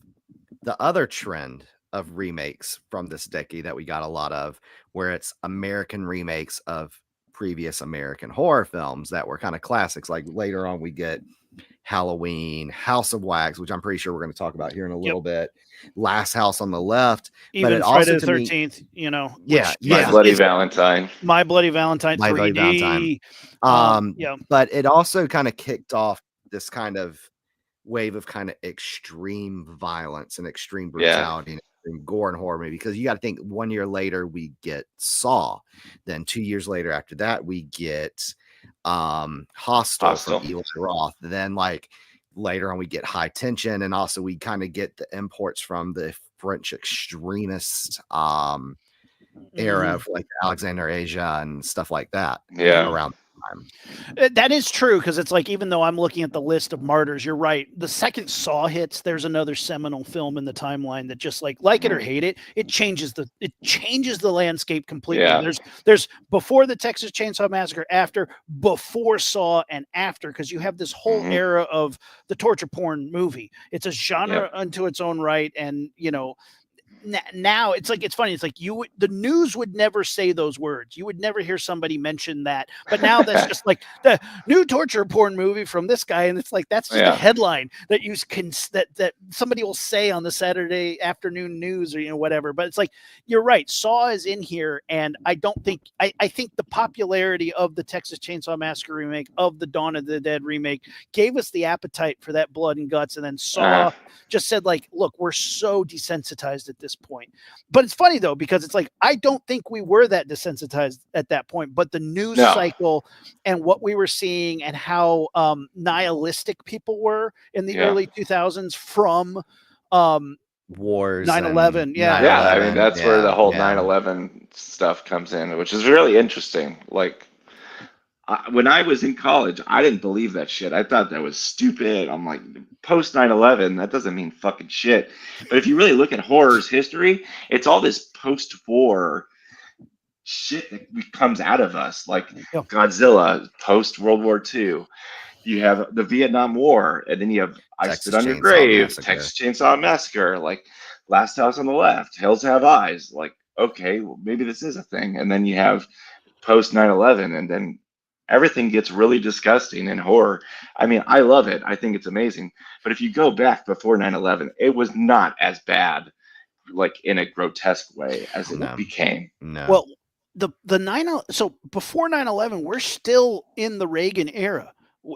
the other trend of remakes from this decade that we got a lot of, where it's American remakes of previous American horror films that were kind of classics. Like later on, we get Halloween, House of Wax, which I'm pretty sure we're going to talk about here in a little bit. Last House on the Left, but Even it Friday also the to me, 13th, yeah, My yeah, Bloody Valentine. My Bloody Valentine My Bloody 3D. Yeah. but it also kind of kicked off this kind of wave of kind of extreme violence and extreme Yeah. brutality and extreme gore and horror movie, because you got to think 1 year later we get Saw, then 2 years later after that we get Hostel from Eli Roth, then like later on we get High Tension, and also we kind of get the imports from the French extremist era of like Alexander Asia and stuff like that Yeah. around the time. That is true, because it's like, even though I'm looking at the list of martyrs, you're right. The second Saw hits, there's another seminal film in the timeline that just like it or hate it, it changes the landscape completely. Yeah. There's before the Texas Chainsaw Massacre, after, before Saw, and after, because you have this whole era of the torture porn movie. It's a genre unto its own right, and now it's like, it's funny. It's like the news would never say those words. You would never hear somebody mention that. But now that's just like the new torture porn movie from this guy, and it's like that's just a headline that you can that somebody will say on the Saturday afternoon news or whatever. But it's like, you're right. Saw is in here, and I don't think I think the popularity of the Texas Chainsaw Massacre remake, of the Dawn of the Dead remake, gave us the appetite for that blood and guts, and then Saw just said like, look, we're so desensitized at this point. But it's funny though, because it's like, I don't think we were that desensitized at that point, but the news cycle and what we were seeing and how nihilistic people were in the early 2000s from wars 9/11. Yeah. Yeah, I mean, that's where the whole 9/11 stuff comes in, which is really interesting. Like, when I was in college, I didn't believe that shit. I thought that was stupid. I'm like, post 9/11, that doesn't mean fucking shit. But if you really look at horror's history, it's all this post-war shit that comes out of us, like Godzilla, post World War II. You have the Vietnam War, and then you have I Stood on Your Grave, Texas Chainsaw Massacre, like Last House on the Left, Hills Have Eyes. Like, okay, well, maybe this is a thing. And then you have post 9/11, and then everything gets really disgusting in horror. I mean, I love it. I think it's amazing. But if you go back before 9/11, it was not as bad, like in a grotesque way, as it became. No. Well, so before 9/11, we're still in the Reagan era,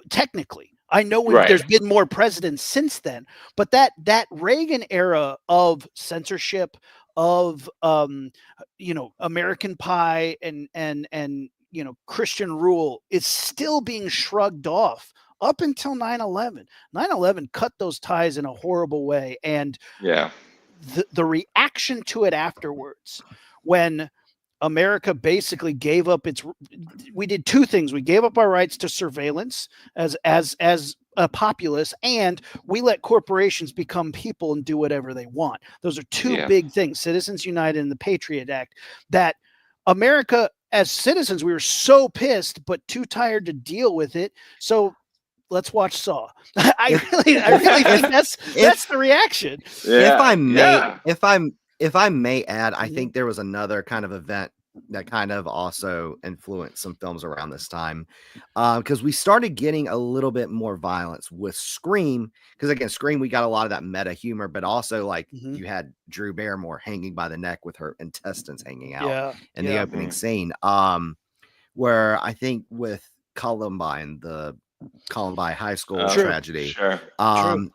technically. I know there's been more presidents since then, but that Reagan era of censorship, of American Pie and Christian rule is still being shrugged off up until 9/11. 9/11 cut those ties in a horrible way, and the reaction to it afterwards, when America basically gave up we did two things. We gave up our rights to surveillance as a populace, and we let corporations become people and do whatever they want. Those are two big things, Citizens United and the Patriot Act, that America, as citizens, we were so pissed, but too tired to deal with it. So let's watch Saw. I really think that's the reaction. Yeah, if I may add, I think there was another kind of event that kind of also influenced some films around this time, because we started getting a little bit more violence with Scream. Because again, Scream, we got a lot of that meta humor, but also like you had Drew Barrymore hanging by the neck with her intestines hanging out in the opening scene. Where I think with Columbine, the Columbine high school tragedy,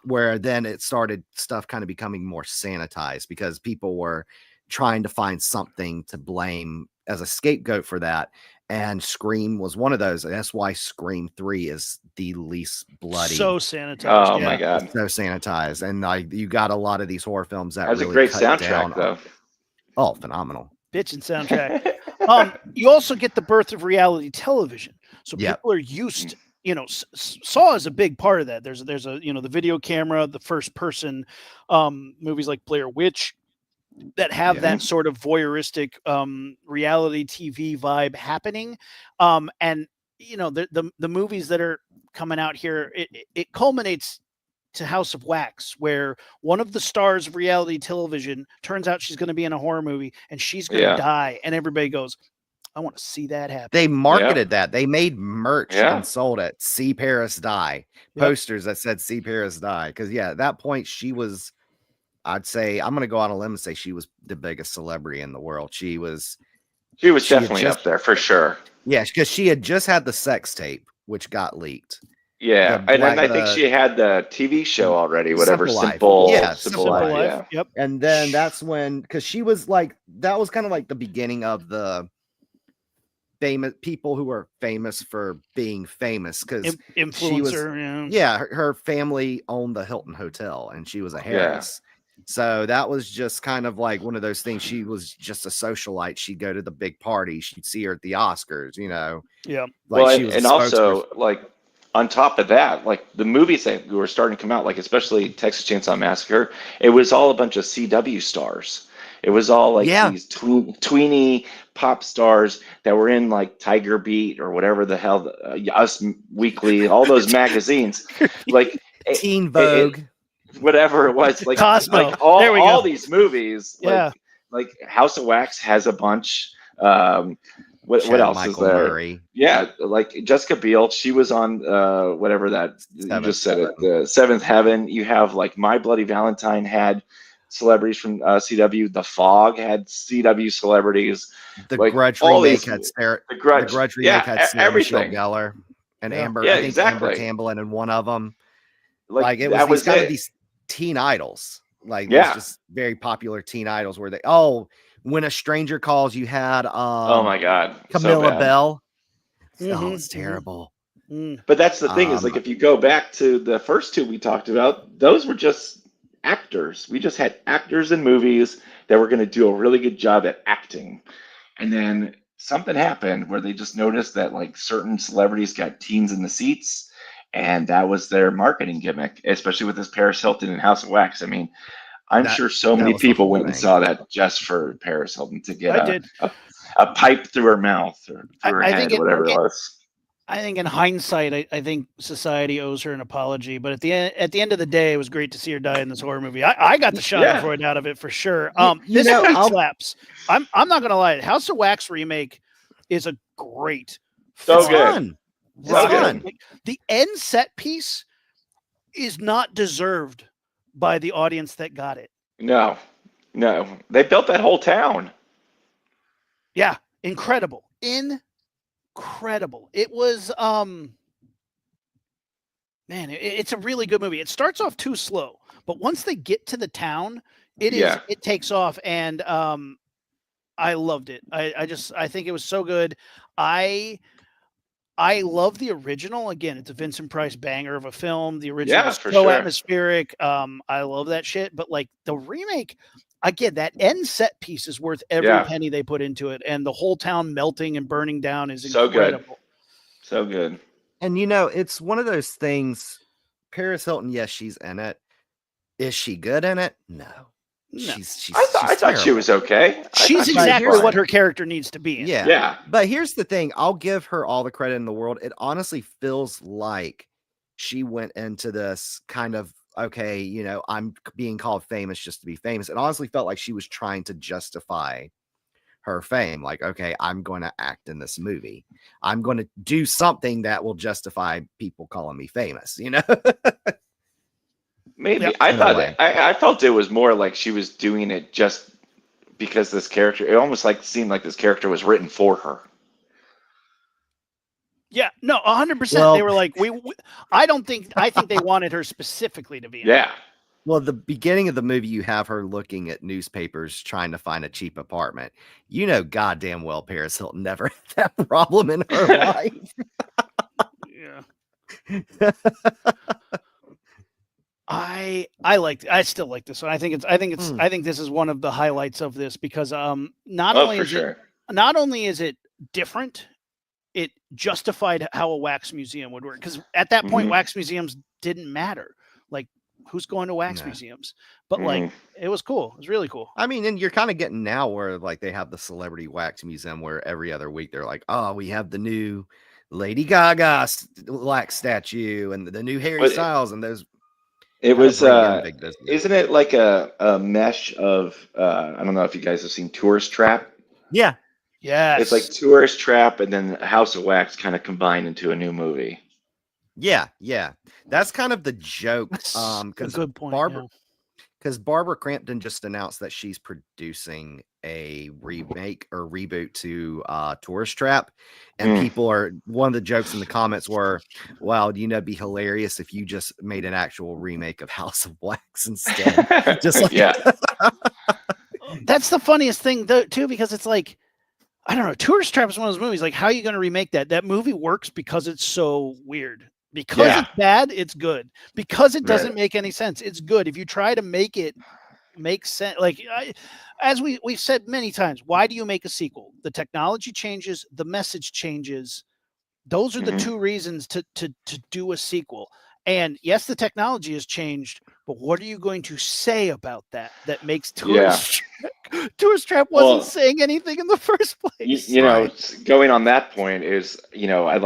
where then it started stuff kind of becoming more sanitized because people were trying to find something to blame as a scapegoat for that. And Scream was one of those. And that's why Scream 3 is the least bloody. So sanitized. Oh my God. So sanitized. And like you got a lot of these horror films that really a great soundtrack though. Oh, phenomenal. Bitchin' soundtrack. You also get the birth of reality television. So people are used to, Saw is a big part of that. There's a the video camera, the first person movies like Blair Witch that have that sort of voyeuristic reality TV vibe happening. And the movies that are coming out here, it culminates to House of Wax, where one of the stars of reality television turns out she's going to be in a horror movie and she's going to die, and everybody goes, I want to see that happen. They marketed that. They made merch and sold it. See Paris Die. Posters that said See Paris Die. Because at that point she was, I'd say, I'm going to go on a limb and say she was the biggest celebrity in the world. She was definitely up there for sure. Yeah, because she had just had the sex tape, which got leaked. Yeah, and then I think she had the TV show already, whatever, Simple Life. Yep. And then that's when, because she was like, that was kind of like the beginning of the famous people who were famous for being famous, because influencer. Her family owned the Hilton Hotel, and she was a Harris. So that was just kind of like one of those things. She was just a socialite. She'd go to the big party. She'd see her at the Oscars, Yeah. Like she was also like on top of that, like the movies that were starting to come out, like especially Texas Chainsaw Massacre, it was all a bunch of CW stars. It was all like these tweeny pop stars that were in like Tiger Beat or whatever the hell, Us Weekly, all those magazines, like Teen Vogue. whatever it was, like Cosmo. all There we all go. these movies, Yeah. like House of Wax has a bunch. What Chad else is Michael there? Murray, Yeah, like Jessica Biel, she was on whatever that you Seventh just said it, Heaven. the Seventh Heaven. You have like My Bloody Valentine had celebrities from CW. The Fog had CW celebrities. The Like Grudge all remake these, had Sarah. the The Grudge, Grudge remake yeah, had Sarah Michelle everything. Gellar and Yeah. Amber. Yeah, I think Amber exactly. Tamblyn in one of them. Like Like it was that these was kind of it. these teen idols, like these Yeah. just very popular teen idols where they when a stranger calls, you had Oh my God. So Camilla bad. Bell. Mhm, It's mhm. terrible. But that's the thing is Um like if you go back to the first two we talked about, those were just actors. We just had actors in movies that were going to do a really good job at acting. And then something happened where they just noticed that like certain celebrities got teens in the seats, and that was their marketing gimmick, especially with this Paris Hilton and House of Wax. I mean, I'm that sure so that many was the people whole went and thing. saw that just for Paris Hilton to get I did. a pipe through her mouth or through her I head, think whatever it was. I think in hindsight, I think society owes her an apology. But at the end of the day, it was great to see her die in this horror movie. I got the Yeah. Schadenfreude out of it for sure. You This know, movie I'll- slaps. I'm not gonna lie. House of Wax remake is a great So it's fun good. fun. It's So good. fun. Like, the end set piece is not deserved by the audience that got it. No, no. They built that whole town. Yeah, incredible. Incredible. It was man, it's a really good movie. It starts off too slow, but once they get to the town, Yeah. it takes off, and I loved it. I think it was so good. I love the original. Again, it's a Vincent Price banger of a film. The original Yeah, is for so sure. atmospheric. I love that shit. But like the remake, again, that end set piece is worth every Yeah. penny they put into it, and the whole town melting and burning down is So good. incredible. So good. And you know, it's one of those things. Paris Hilton, yes, she's in it. Is she good in it? No. No. She's I thought she was okay. She's she was exactly fine. what her character needs to be in. Yeah. Yeah. But here's the thing, I'll give her all the credit in the world. It honestly feels like she went into this kind of, okay, you know, I'm being called famous just to be famous. It honestly felt like she was trying to justify her fame. Like, okay, I'm going to act in this movie. I'm going to do something that will justify people calling me famous, you know? Maybe Yep. I In a thought way. I felt it was more like she was doing it just because this character. It almost like seemed like this character was written for her. Yeah, no, 100%. They Well- were like, I think they wanted her specifically to be in it. Yeah. Well, the beginning of the movie, you have her looking at newspapers trying to find a cheap apartment. You know, goddamn well, Paris Hilton never had that problem in her life. Yeah. I still like this one. I think this is one of the highlights of this because not Oh, for sure. not only is it different, it justified how a wax museum would work. Because at that point, Mhm. wax museums didn't matter. Like, who's going to wax No. museums? But like, it was cool. It was really cool. I mean, and you're kind of getting now where like they have the celebrity wax museum where every other week they're like, oh, we have the new Lady Gaga wax statue and the new Harry But- Styles and those. It kinda was. bring in big business. Isn't it like a mesh of? I don't know if you guys have seen Tourist Trap. Yeah. Yes. It's like Tourist Trap and then House of Wax kind of combined into a new movie. Yeah. Yeah. That's kind of the joke. That's a Because good point. Barbara, yeah. because Barbara Crampton just announced that she's producing a remake or reboot to Tourist Trap. And people are, one of the jokes in the comments were, wow, you know, it'd be hilarious if you just made an actual remake of House of Wax instead. Just like, Yeah. That's the funniest thing though, too, because it's like, I don't know, Tourist Trap is one of those movies. Like, how are you going to remake that? That movie works because it's so weird. Because Yeah. it's bad, it's good. Because it doesn't Right. make any sense, it's good. If you try to make it make sense, like as we've said many times, why do you make a sequel? The technology changes, the message changes. Those are the Mhm. two reasons to do a sequel. And yes, the technology has changed, but what are you going to say about that makes Tourist Trap wasn't Well, saying anything in the first place? You know, Right. going on that point is, you know, I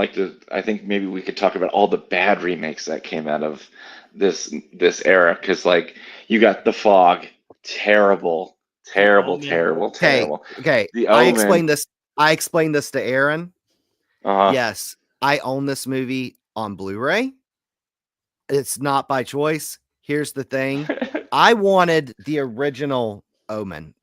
think maybe we could talk about all the bad remakes that came out of this era because like you got The Fog, terrible, terrible, Omen. terrible, Okay, terrible. okay. The I Omen. explained this. I explained this to Aaron. Uh-huh. Yes, I own this movie on Blu-ray. It's not by choice. Here's the thing. I wanted the original Omen.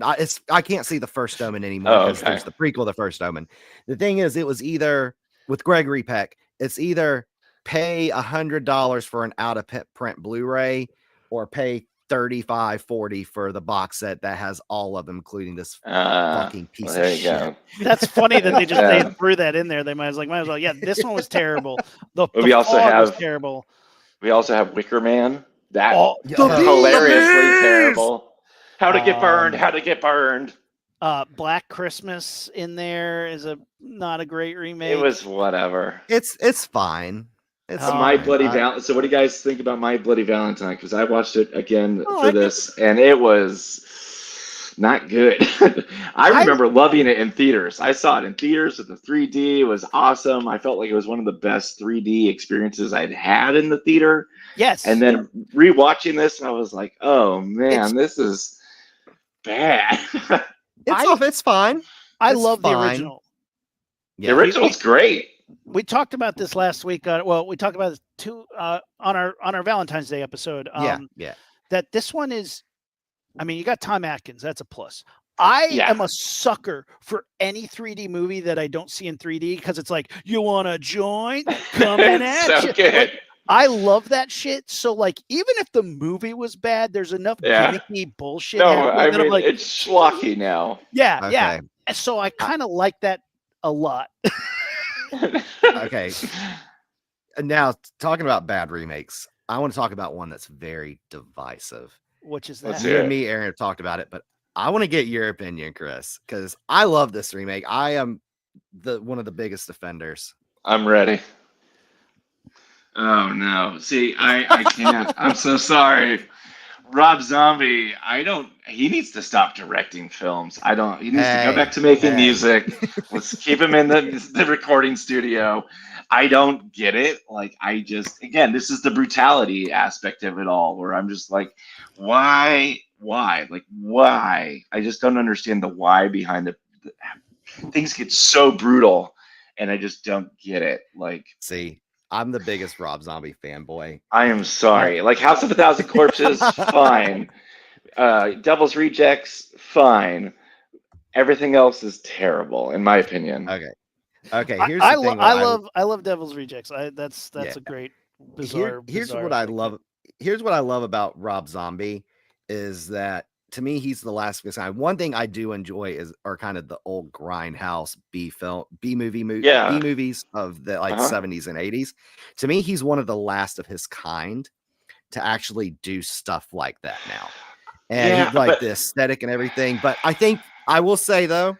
I can't see the first Omen anymore Oh, because okay. there's the prequel, the first Omen. The thing is, it was either with Gregory Peck. It's either pay $100 for an out of print Blu-ray or pay 35, $40 for the box set that has all of them, including this fucking piece Well, of there you shit. go. That's funny that they just Yeah. they threw that in there. They might as well. Yeah, this one was terrible. The We also Fog was have- terrible. We also have Wicker Man. That Oh, hilariously bees! terrible. How to get burned? Um, How to get burned? Black Christmas in there is not a great remake. It was whatever. It's fine. It's My fine. Bloody Valentine. So, what do you guys think about My Bloody Valentine? Because I watched it again Oh, for I this, and it was not good. I remember loving it in theaters. I saw it in theaters with the 3D. It was awesome. I felt like it was one of the best 3D experiences I'd had in the theater. Yes. And then rewatching this, I was like, "Oh man, this is bad." It's fine. I It's love the fine. original. Yeah. The original's great. We talked about this last week. We talked about this on our Valentine's Day episode. Yeah. That this one is, I mean, you got Tom Atkins. That's a plus. I am a sucker for any 3D movie that I don't see in 3D because it's like, you want a joint coming at so you. good. Like, I love that shit. So, like, even if the movie was bad, there's enough gimmicky bullshit. No, happening I that mean I'm like, it's schlocky now. yeah. Okay. And so I kind of like that a lot. Okay. Now, talking about bad remakes, I want to talk about one that's very divisive. Which is Let's that? hear You and it. me, Aaron, have talked about it, but I want to get your opinion, Chris, because I love this remake. I am one of the biggest defenders. I'm ready. Oh no. See, I can't. I'm so sorry. Rob Zombie, he needs to stop directing films. He needs to go back to making music. Let's keep him in the recording studio. I don't get it. Like, again, this is the brutality aspect of it all where I'm just like, why? Like, why? I just don't understand the why behind it. Things get so brutal and I just don't get it. Like, see, I'm the biggest Rob Zombie fanboy. I am sorry. Like House of a Thousand Corpses, fine. Devil's Rejects, fine. Everything else is terrible, in my opinion. Okay. Here's the thing. I love Devil's Rejects. That's a great bizarre. Here's bizarre what I thing. love. Here's what I love about Rob Zombie is that to me he's the last guy. One thing I do enjoy are kind of the old grindhouse B movies of the 70s and 80s. To me, he's one of the last of his kind to actually do stuff like that now. And the aesthetic and everything. But I think I will say though,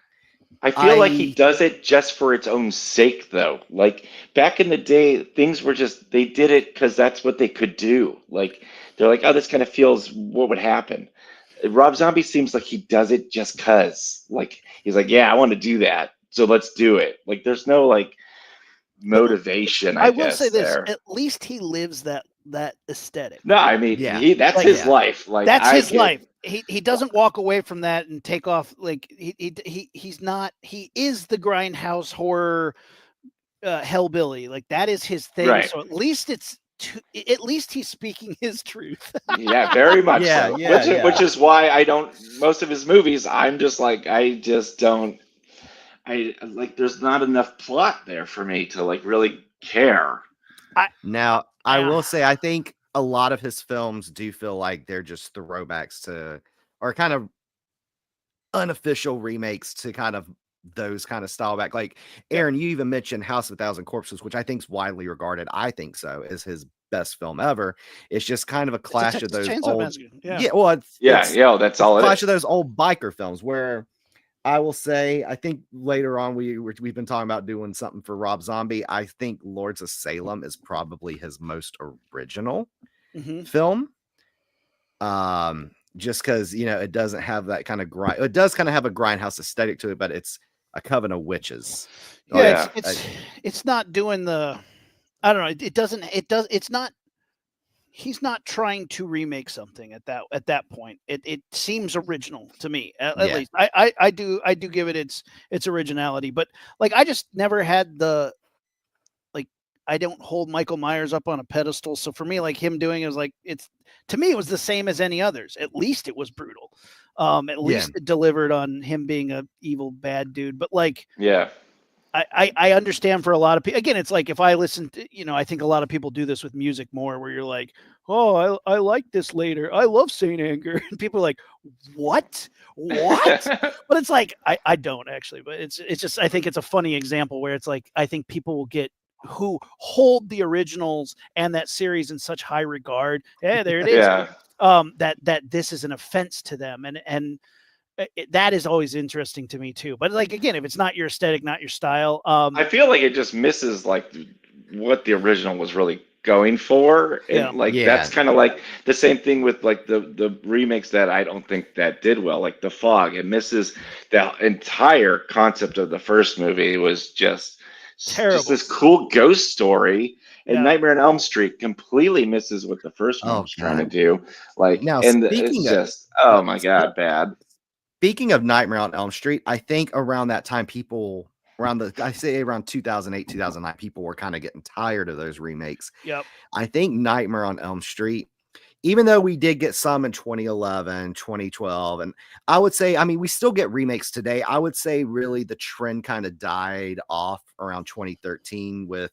I feel like he does it just for its own sake, though. Like back in the day, things were they did it because that's what they could do. Like they're like, oh, this kind of feels what would happen. Rob Zombie seems like he does it just cause. Like he's like, yeah, I want to do that, so let's do it. Like there's no like motivation. I will guess say this: there. at least he lives that aesthetic. No, I mean, that's his life. Like that's his life. He doesn't walk away from that and take off. Like he's not. He is the grindhouse horror hellbilly. Like that is his thing. Right. So at least at least he's speaking his truth. Yeah, very much so. Which is why most of his movies, I'm just like, I just don't. There's not enough plot there for me to like really care. I will say, I think a lot of his films do feel like they're just throwbacks to, or kind of unofficial remakes to kind of those kind of style back. Like Aaron, you even mentioned House of a Thousand Corpses, which I think is widely regarded. I think so is his best film ever. It's just kind of a clash of those old. That's all. Clash of those old biker films where. I will say, I think later on we've been talking about doing something for Rob Zombie. I think Lords of Salem is probably his most original film. Just because it doesn't have that kind of grind. It does kind of have a grindhouse aesthetic to it, but it's a coven of witches. Yeah, it's not doing the. I don't know. It's not. he's not trying to remake something at that point. It seems original to me, at Yeah. least. I do give it its originality, but like I just never had the like I don't hold Michael Myers up on a pedestal. So for me, like him doing it was like it's to me it was the same as any others. At least it was brutal. At Yeah. least it delivered on him being a evil bad dude. But like Yeah. I understand for a lot of people. Again, it's like if I listen to, I think a lot of people do this with music more, where you're like, oh, I like this later. I love Saint Anger, and people are like, what? But it's like I don't actually, but it's just I think it's a funny example where it's like I think people will get who hold the originals and that series in such high regard. Yeah, there it is. Yeah. That this is an offense to them, and that is always interesting to me too. But like again, if it's not your aesthetic, not your style, I feel like it just misses like what the original was really going for, Yeah. and like Yeah. that's kind of like the same thing with like the remakes that I don't think that did well, like The Fog. It misses the entire concept of the first movie. It was just Terrible. this cool ghost story, and Yeah. Nightmare on Elm Street completely misses what the first one Oh, was trying to God. do. Like, Now, and speaking it's of just oh uh, my spe- god, bad. speaking of Nightmare on Elm Street, I think around that time, people I say around 2008, 2009, people were kind of getting tired of those remakes. Yep. I think Nightmare on Elm Street, even though we did get some in 2011, 2012, and I would say, I mean, we still get remakes today. I would say really the trend kind of died off around 2013 with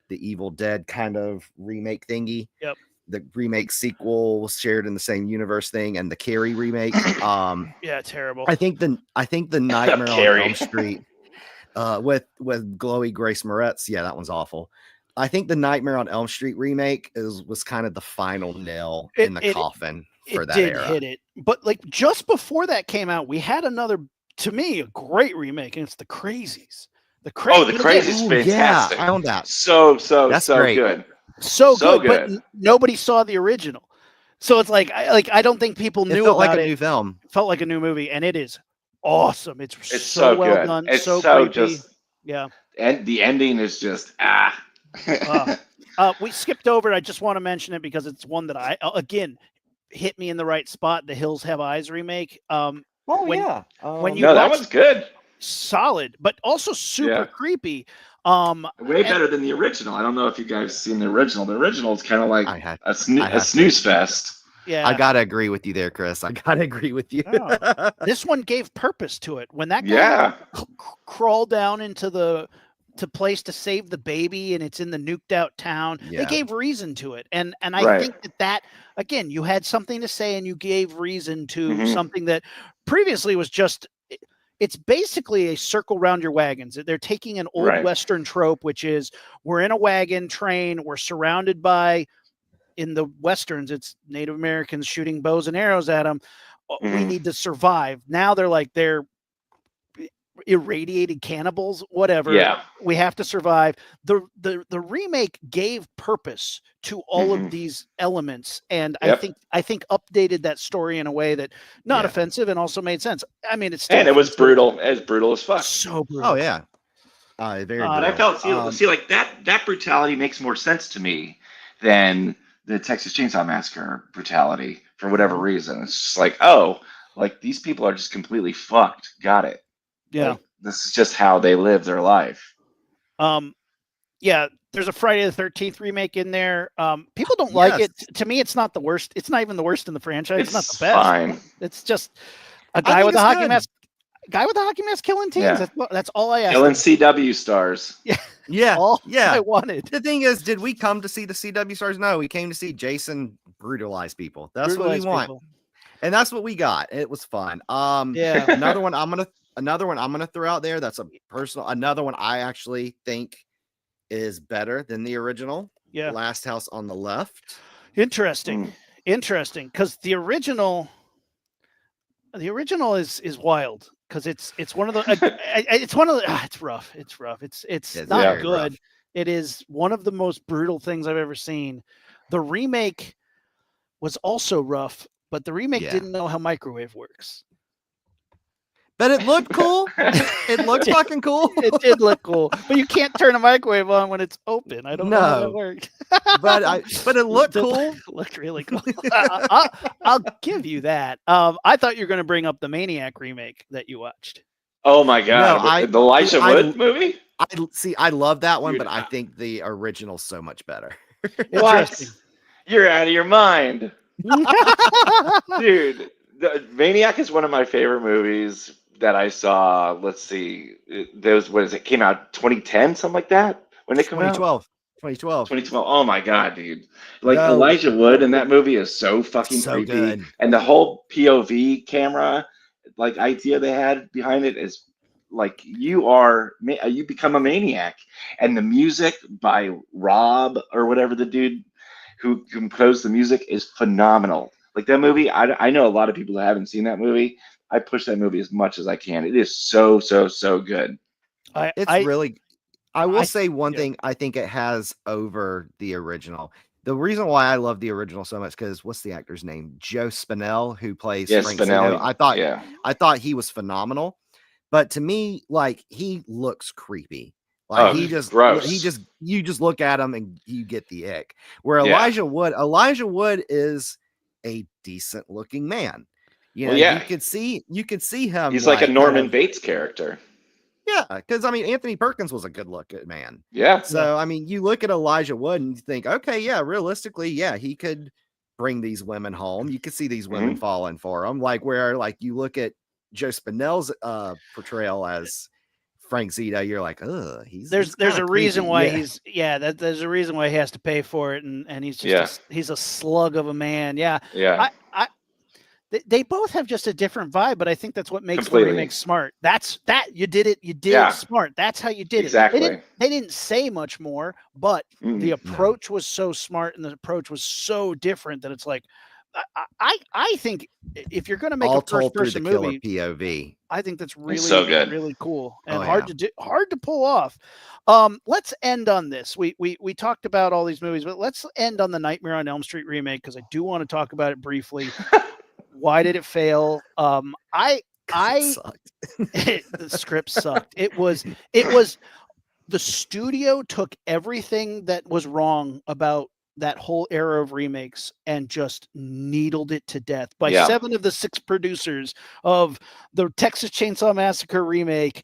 the Evil Dead kind of remake thingy. Yep. The remake sequel was shared in the same universe thing, and the Carrie remake. Yeah. Terrible. I think the Nightmare on Carrie. Elm Street with glowy Grace Moretz. Yeah, that one's awful. I think the Nightmare on Elm Street remake was kind of the final nail in the coffin for that did era. hit it, but like just before that came out, we had another, to me, a great remake, and it's The Crazies. The Oh, The Crazies. Crazy's Oh, fantastic. yeah, I own that. So That's so great. good. So So good, but good. nobody saw the original. So it's like I don't think people It knew felt about like a it. new film. It felt like a new movie, and it is awesome. It's It's so so well good. done, It's so so creepy. just, Yeah. and the ending is just We skipped over it. I just want to mention it because it's one that I again hit me in the right spot. The Hills Have Eyes remake. When you No, that watch one's good. solid, but also super Yeah. creepy. Way and- better than the original. I don't know if you guys seen the original. The original is kind of like I had- a I have to. snooze fest. Yeah, I gotta agree with you there, Chris. I gotta agree with you. this one gave purpose to it. When that guy Yeah. crawled down into the place to save the baby, and it's in the nuked out town, they Yeah. gave reason to it, and I Right. think that again, you had something to say, and you gave reason to Mhm. something that previously was just. It's basically a circle round your wagons. They're taking an old Right. Western trope, which is we're in a wagon train, we're surrounded by, in the Westerns, it's Native Americans shooting bows and arrows at them. We Mhm. need to survive. Now they're like, they're irradiated cannibals, whatever. Yeah. We have to survive. The remake gave purpose to all Mhm. of these elements, and Yep. I think updated that story in a way that not Yeah. offensive and also made sense. I mean, it's still And it was offensive. brutal, as brutal as fuck. So brutal. Oh yeah. Very But But I brutal. felt see like that brutality makes more sense to me than the Texas Chainsaw Massacre brutality for whatever reason. It's just like, oh, like these people are just completely fucked. Got it. Yeah. Like, this is just how they live their life. Yeah, there's a Friday the 13th remake in there. People don't like it. Yes. To me, it's not the worst. It's not even the worst in the franchise. It's not It's the best. fine. It's just a I guy think with a it's hockey good. mask. Guy with a hockey mask killing teens. Yeah. That's all I asked. Killing CW stars. Yeah. All Yeah. I wanted. The thing is, did we come to see the CW stars? No, we came to see Jason brutalize people. That's what Brutalize we want. people. And that's what we got. It was fun. Yeah. another one I'm gonna throw out there. That's another one I actually think is better than the original. Yeah. Last House on the Left. Interesting. Interesting. Because the original is wild. Because it's one of the it's one of the it's rough. It's rough. It's not very good. rough. It is one of the most brutal things I've ever seen. The remake was also rough, but the remake Yeah. didn't know how microwave works. But it looked cool. It looked fucking cool. It did look cool, but you can't turn a microwave on when it's open. I don't know how that No. worked. But it looked It cool. looked really cool. I'll give you that. I thought you were going to bring up the Maniac remake that you watched. Oh my god, No, the Elijah I- Wood movie? I love that one, Dude, but I think the original's so much better. Interesting. What? You're out of your mind. Dude, the Maniac is one of my favorite movies that I saw. Let's see. What is it? Came out 2010, something like that? When did it come out? 2012. 2012. Oh my god, dude. Like No. Elijah Wood in that movie is so fucking So creepy. good. And the whole POV camera like idea they had behind it is like you become a maniac. And the music by Rob or whatever the dude who composed the music is phenomenal. Like that movie, I know a lot of people that haven't seen that movie. I push that movie as much as I can. It is so good. I will I- say one yeah. thing I think it has over the original. The reason why I love the original so much because what's the actor's name? Joe Spinell, who plays Yes, Frank Spinelli. Zeno. I thought he was phenomenal, but to me, like he looks creepy. Like gross. you just look at him and you get the ick. Where Yeah. Elijah Wood is a decent looking man. You know, Well, yeah. you could see him. He's like a kind Norman of- Bates character. Yeah, because I mean, Anthony Perkins was a good looking man. Yeah. So I mean, you look at Elijah Wood and you think, okay, yeah, realistically, yeah, he could bring these women home. You could see these women falling for him. Like where, like you look at Joe Spinell's portrayal as Frank Zito, you're like, oh, There's kinda a reason creepy. why Yeah. there's a reason why he has to pay for it, and he's just he's a slug of a man. Yeah. Yeah. They both have just a different vibe, but I think that's what makes Completely. the remake smart. You did it Yeah. smart. That's how you did Exactly. it. They didn't say much more, but the Mm. approach was so smart and the approach was so different that it's like I think if you're going to make All a told through the first-person killer movie, POV. I think that's really so good. really cool and Oh, hard yeah. to do, hard to pull off. Let's end on this. We talked about all these movies, but let's end on the Nightmare on Elm Street remake because I do want to talk about it briefly. Why did it fail? It sucked. The script sucked. It was the studio took everything that was wrong about that whole era of remakes and just needled it to death by Yeah. 7 of the 6 producers of the Texas Chainsaw Massacre remake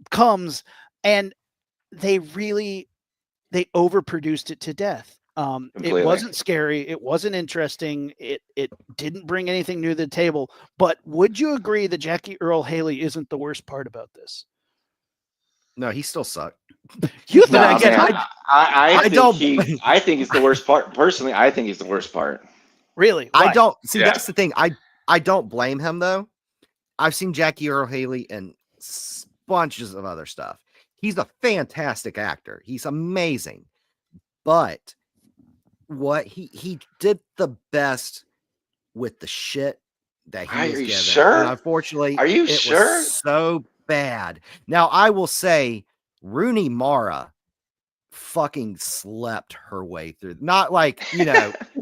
comes and they overproduced it to death. It Completely. wasn't scary. It wasn't interesting. It didn't bring anything new to the table. But would you agree that Jackie Earl Haley isn't the worst part about this? No, he still sucked. You But thought again, man, I don't- think he's the worst part. Personally, I think he's the worst part. really? I Why? don't see. Yeah. That's the thing. I don't blame him though. I've seen Jackie Earl Haley in bunches of other stuff. He's a fantastic actor. He's amazing. But what he did the best with the shit that he Are was you given. sure? And unfortunately, Are you it sure? was so bad. Now I will say Rooney Mara fucking slept her way through. Not like,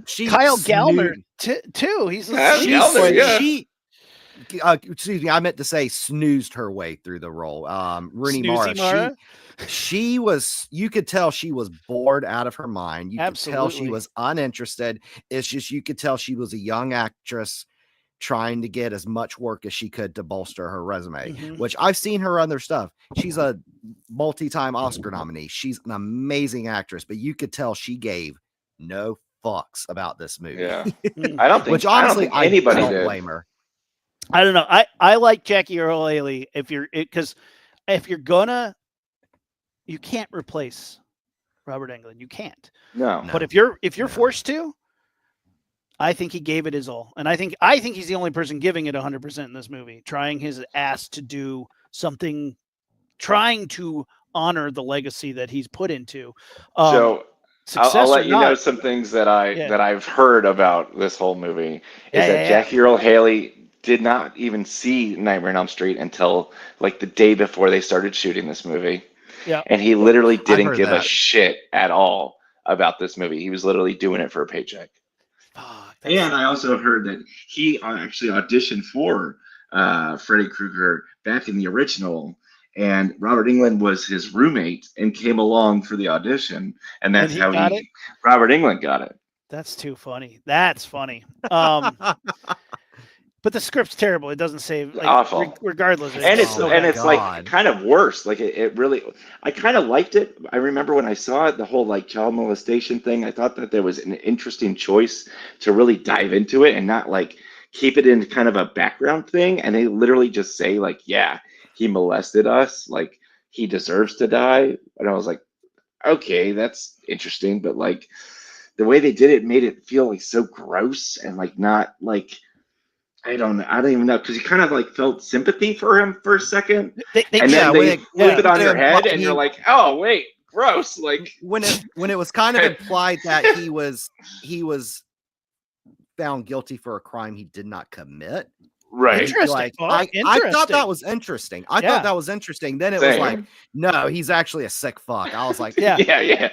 she Kyle Gallner snoozed- too. He's Kyle a Gallner, yeah. excuse me, I meant to say snoozed her way through the role. Rooney Snoozy Mara, Mara? you could tell she was bored out of her mind. You could tell she Absolutely. was uninterested. It's just, you could tell she was a young actress trying to get as much work as she could to bolster her resume, Mhm. which I've seen her other stuff. She's a multi-time Oscar nominee. She's an amazing actress, but you could tell she gave no fucks about this movie. Yeah. Mm. I don't think. Which honestly, I don't think anybody I don't did. blame her. I don't know. I like Jackie Earl Haley because if you're gonna, you can't replace Robert Englund. You can't. No. But if you're No. forced to, I think he gave it his all, and I think he's the only person giving it 100% in this movie, trying his ass to do something, trying to honor the legacy that he's put into. So Success I'll or let you know not, some things that Yeah. I've heard about this whole movie. Is that Yeah. Jackie Earl Haley did not even see Nightmare on Elm Street until like the day before they started shooting this movie. Yeah. And he literally didn't heard give a that. shit at all about this movie. He was literally doing it for a paycheck. Fuck, And I also heard that he actually auditioned for Freddy Krueger back in the original, and Robert England was his roommate and came along for the audition, and And that's he how got it. Robert England got it. That's too funny. That's funny. But the script's terrible. It doesn't say like Awful. regardless. And It's it's so my and it's bad. like God. kind of worse. Like it really, I kind of liked it. I remember when I saw it, the whole like child molestation thing. I thought that there was an interesting choice to really dive into it and not like keep it in kind of a background thing. And they literally just say like, yeah, he molested us. Like he deserves to die. And I was like, okay, that's interesting. But like the way they did it made it feel like so gross and like not like I don't even know because you kind of like felt sympathy for him for a second, They and Yeah, then when they it flip it on when it your head, implied and you're he like, oh wait, gross. Like, when it was kind of implied that he was found guilty for a crime he did not commit. And right, you're Interesting. like, Oh, I thought that interesting. was interesting. I Yeah. thought that was interesting. Then it was like, same, no, he's actually a sick fuck. I was like, Yeah. yeah,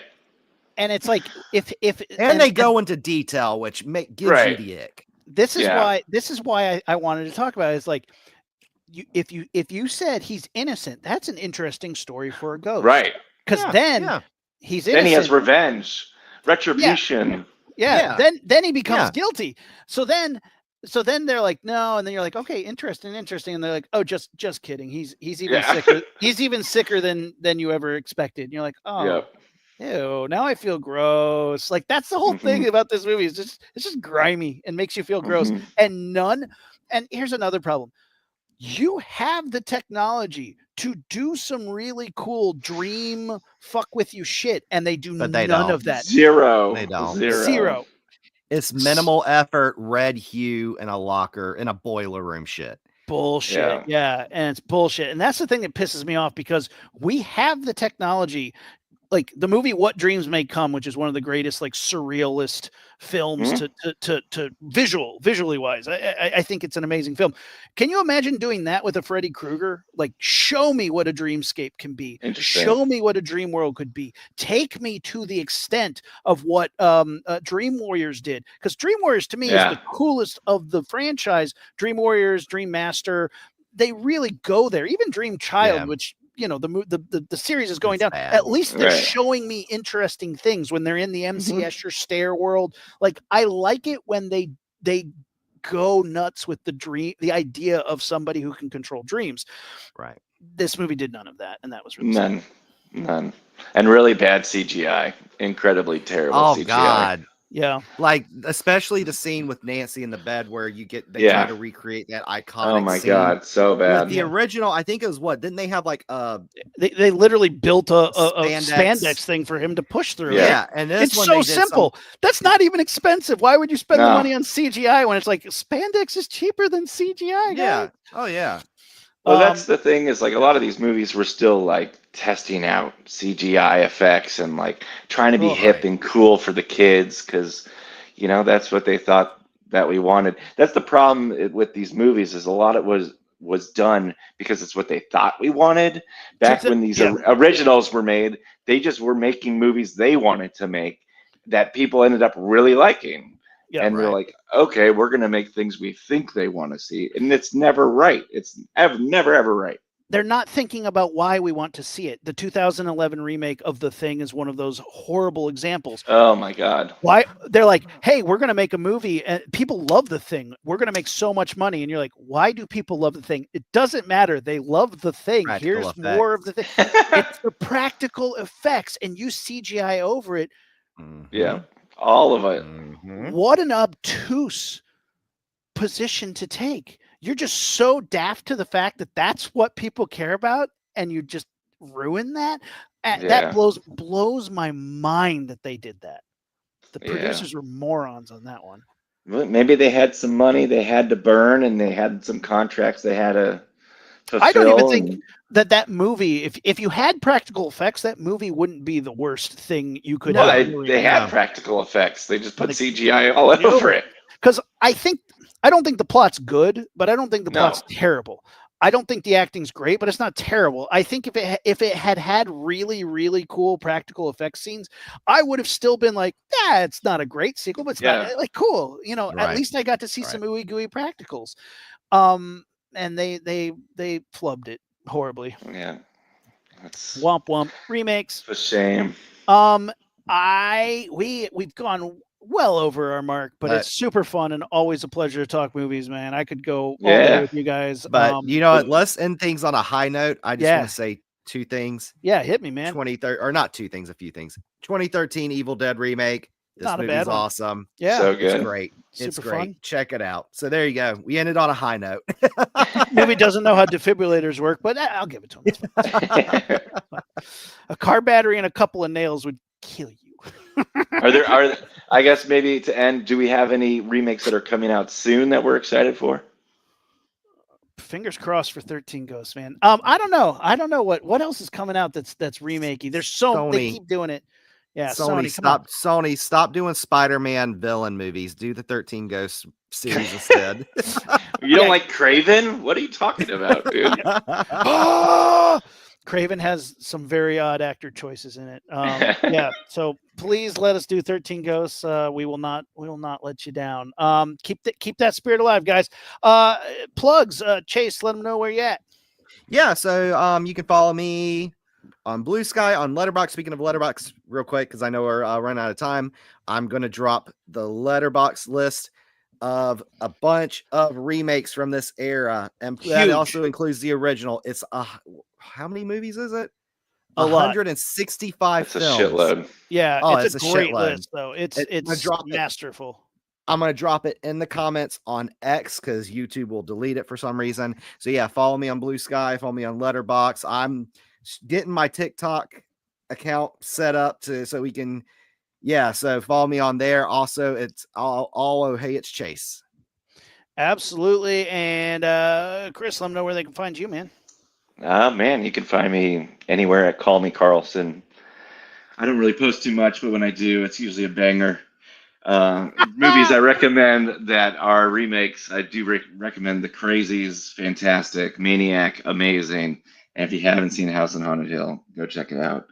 And it's like if and they go into detail, which gives you right, the ick. this is yeah, why I wanted to talk about it. It's like if you said he's innocent, that's an interesting story for a ghost. right. Because Yeah, then yeah, he's Then he has innocent. revenge, retribution. Yeah. yeah, Then he becomes yeah. guilty. So then they're like, no, and then you're like, okay, interesting. And they're like, oh, just kidding. He's even Yeah, sicker. He's even sicker than you ever expected. And you're like, oh, yep. ew, now I feel gross. Like that's the whole thing about this movie. It's just grimy and makes you feel gross. And here's another problem. You have the technology to do some really cool dream fuck with you shit, and they do But they none don't. of that. Zero, They don't. Zero. It's minimal effort, red hue in a locker in a boiler room shit. Bullshit. Yeah. And it's bullshit. And that's the thing that pisses me off because we have the technology. Like the movie What Dreams May Come, which is one of the greatest like surrealist films to visually wise. I think it's an amazing film. Can you imagine doing that with a Freddy Krueger? Like show me what a dreamscape can be. Interesting. Show me what a dream world could be. Take me to the extent of what Dream Warriors did. Because Dream Warriors to me is the coolest of the franchise. Dream Warriors, Dream Master, they really go there. Even Dream Child, which the series is going down. Bad. At least they're showing me interesting things when they're in the MC Escher Stare world. Like I like it when they go nuts with the idea of somebody who can control dreams. Right. This movie did none of that, and that was really none, and really bad CGI, incredibly terrible CGI. God. Yeah, like especially the scene with Nancy in the bed where they try to recreate that iconic. Oh my scene. God, so bad. With the original, I think it was didn't they have like they literally built a spandex thing for him to push through. Yeah, and it's so simple. That's not even expensive. Why would you spend the money on CGI when it's like spandex is cheaper than CGI? Yeah. Oh yeah. Well, that's the thing is like a lot of these movies were still like testing out CGI effects and like trying to be hip and cool for the kids because, that's what they thought that we wanted. That's the problem with these movies is a lot of it was done because it's what they thought we wanted. Back when these originals were made, they just were making movies they wanted to make that people ended up really liking. Yeah, and they're like, okay, we're going to make things we think they want to see. And it's never right. It's never, ever right. They're not thinking about why we want to see it. The 2011 remake of The Thing is one of those horrible examples. Oh, my God. Why? They're like, hey, we're going to make a movie and people love The Thing. We're going to make so much money. And you're like, why do people love The Thing? It doesn't matter. They love The Thing. Here's more of The Thing. It's the practical effects and you CGI over it. Yeah. All of it. What an obtuse position to take. You're just so daft to the fact that that's what people care about, and you just ruin that. That blows my mind that they did that. The producers were morons on that one. Maybe they had some money they had to burn, and they had some contracts they had to fulfill. I don't even think that movie, if you had practical effects, that movie wouldn't be the worst thing you could have. They had practical effects. They just put CGI all over it. Because I don't think the plot's good, but I don't think the plot's terrible. I don't think the acting's great, but it's not terrible. I think if it had really, really cool practical effects scenes, I would have still been like, it's not a great sequel, but it's not like cool. At least I got to see some ooey gooey practicals. and they flubbed it horribly. Yeah, that's Womp womp remakes. a shame. We've gone well over our mark, but it's super fun and always a pleasure to talk movies, man. I could go all day Yeah. with you guys. But you know what? Let's end things on a high note. I just want Yeah. to say two things. Yeah, hit me, man. 2013 or not two things, a few things. 2013 Evil Dead remake. This Not a movie's bad one. awesome. Yeah, So It's good. great. super It's great. fun. Check it out. So there you go. We ended on a high note. Movie doesn't know how defibrillators work, but I'll give it to him. It's fine. A car battery and a couple of nails would kill you. Are I guess maybe to end, do we have any remakes that are coming out soon that we're excited for? Fingers crossed for 13 Ghosts, man. I don't know. I don't know what else is coming out that's remakey. There's they keep doing it. Yeah, Sony, stop doing Spider-Man villain movies. Do the 13 Ghosts series instead. You don't like Craven? What are you talking about, dude? Craven has some very odd actor choices in it. Yeah, so please let us do 13 Ghosts. We will not let you down. Keep that spirit alive, guys. Plugs, Chase, let them know where you at. Yeah, so you can follow me on Blue Sky, on Letterboxd. Speaking of Letterboxd, real quick, because I know we're running out of time, I'm going to drop the Letterboxd list of a bunch of remakes from this era, and that also includes the original. It's how many movies is it? 165 films. It's a shitload. Yeah, it's a great list, though. It's masterful. I'm going to drop it in the comments on X because YouTube will delete it for some reason. So yeah, follow me on Blue Sky, follow me on Letterboxd. I'm getting my TikTok account set up so we can, so follow me on there. Also, it's all hey, it's Chase. Absolutely. And Chris, let them know where they can find you, man. Man, you can find me anywhere at Call Me Carlson. I don't really post too much, but when I do, it's usually a banger. Movies I recommend that are remakes, I do recommend The Crazies, fantastic. Maniac, amazing. And if you haven't seen House on Haunted Hill, go check it out.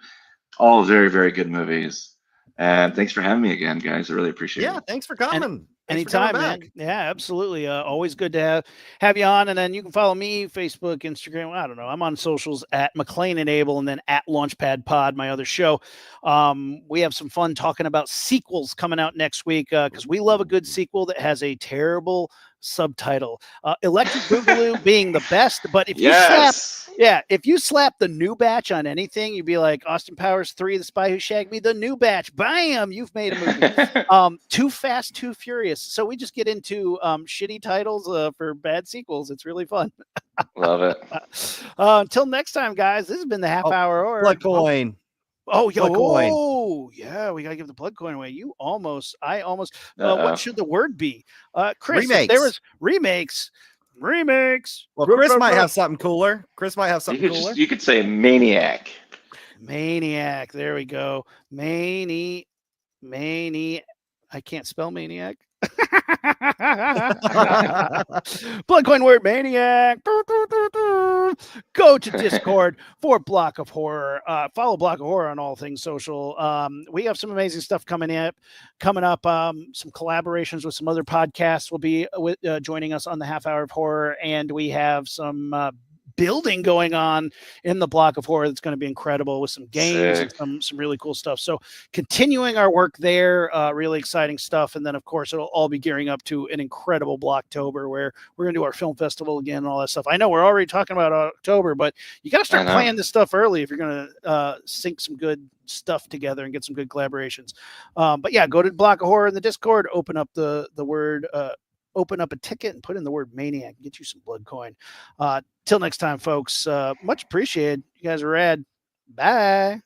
All very, very good movies. And thanks for having me again, guys. I really appreciate it. Yeah, thanks for coming. Anytime, man. Yeah, absolutely. Always good to have you on. And then you can follow me, Facebook, Instagram. I don't know. I'm on socials at McLean and Abel, and then at Launchpad Pod, my other show. We have some fun talking about sequels coming out next week because we love a good sequel that has a terrible subtitle. Electric Boogaloo being the best, but if you slap the new batch on anything, you'd be like Austin Powers 3, The Spy Who Shagged Me, the new batch. Bam! You've made a movie. Too Fast, Too Furious. So we just get into shitty titles for bad sequels. It's really fun. Love it. Until next time, guys. This has been the Half Hour Horror. Blood Coin. Yeah, we gotta give the blood coin away. What should the word be? Chris, if there was remakes. Well, Chris might have something cooler. You could say Maniac. Maniac. There we go. Mani. I can't spell maniac. Blood coin word Maniac. Go to Discord for Block of Horror. Follow Block of Horror on all things social. We have some amazing stuff coming up. Some collaborations with some other podcasts will be joining us on the Half Hour of Horror, and we have some building going on in the Block of Horror that's going to be incredible with some games and some really cool stuff. So continuing our work there, really exciting stuff. And then of course it'll all be gearing up to an incredible Blocktober where we're going to do our film festival again and all that stuff. I know we're already talking about October, but you got to start planning this stuff early if you're going to sync some good stuff together and get some good collaborations. But yeah, go to Block of Horror in the Discord, open up the word, open up a ticket and put in the word Maniac and get you some blood coin. Till next time, folks, much appreciated. You guys are rad. Bye.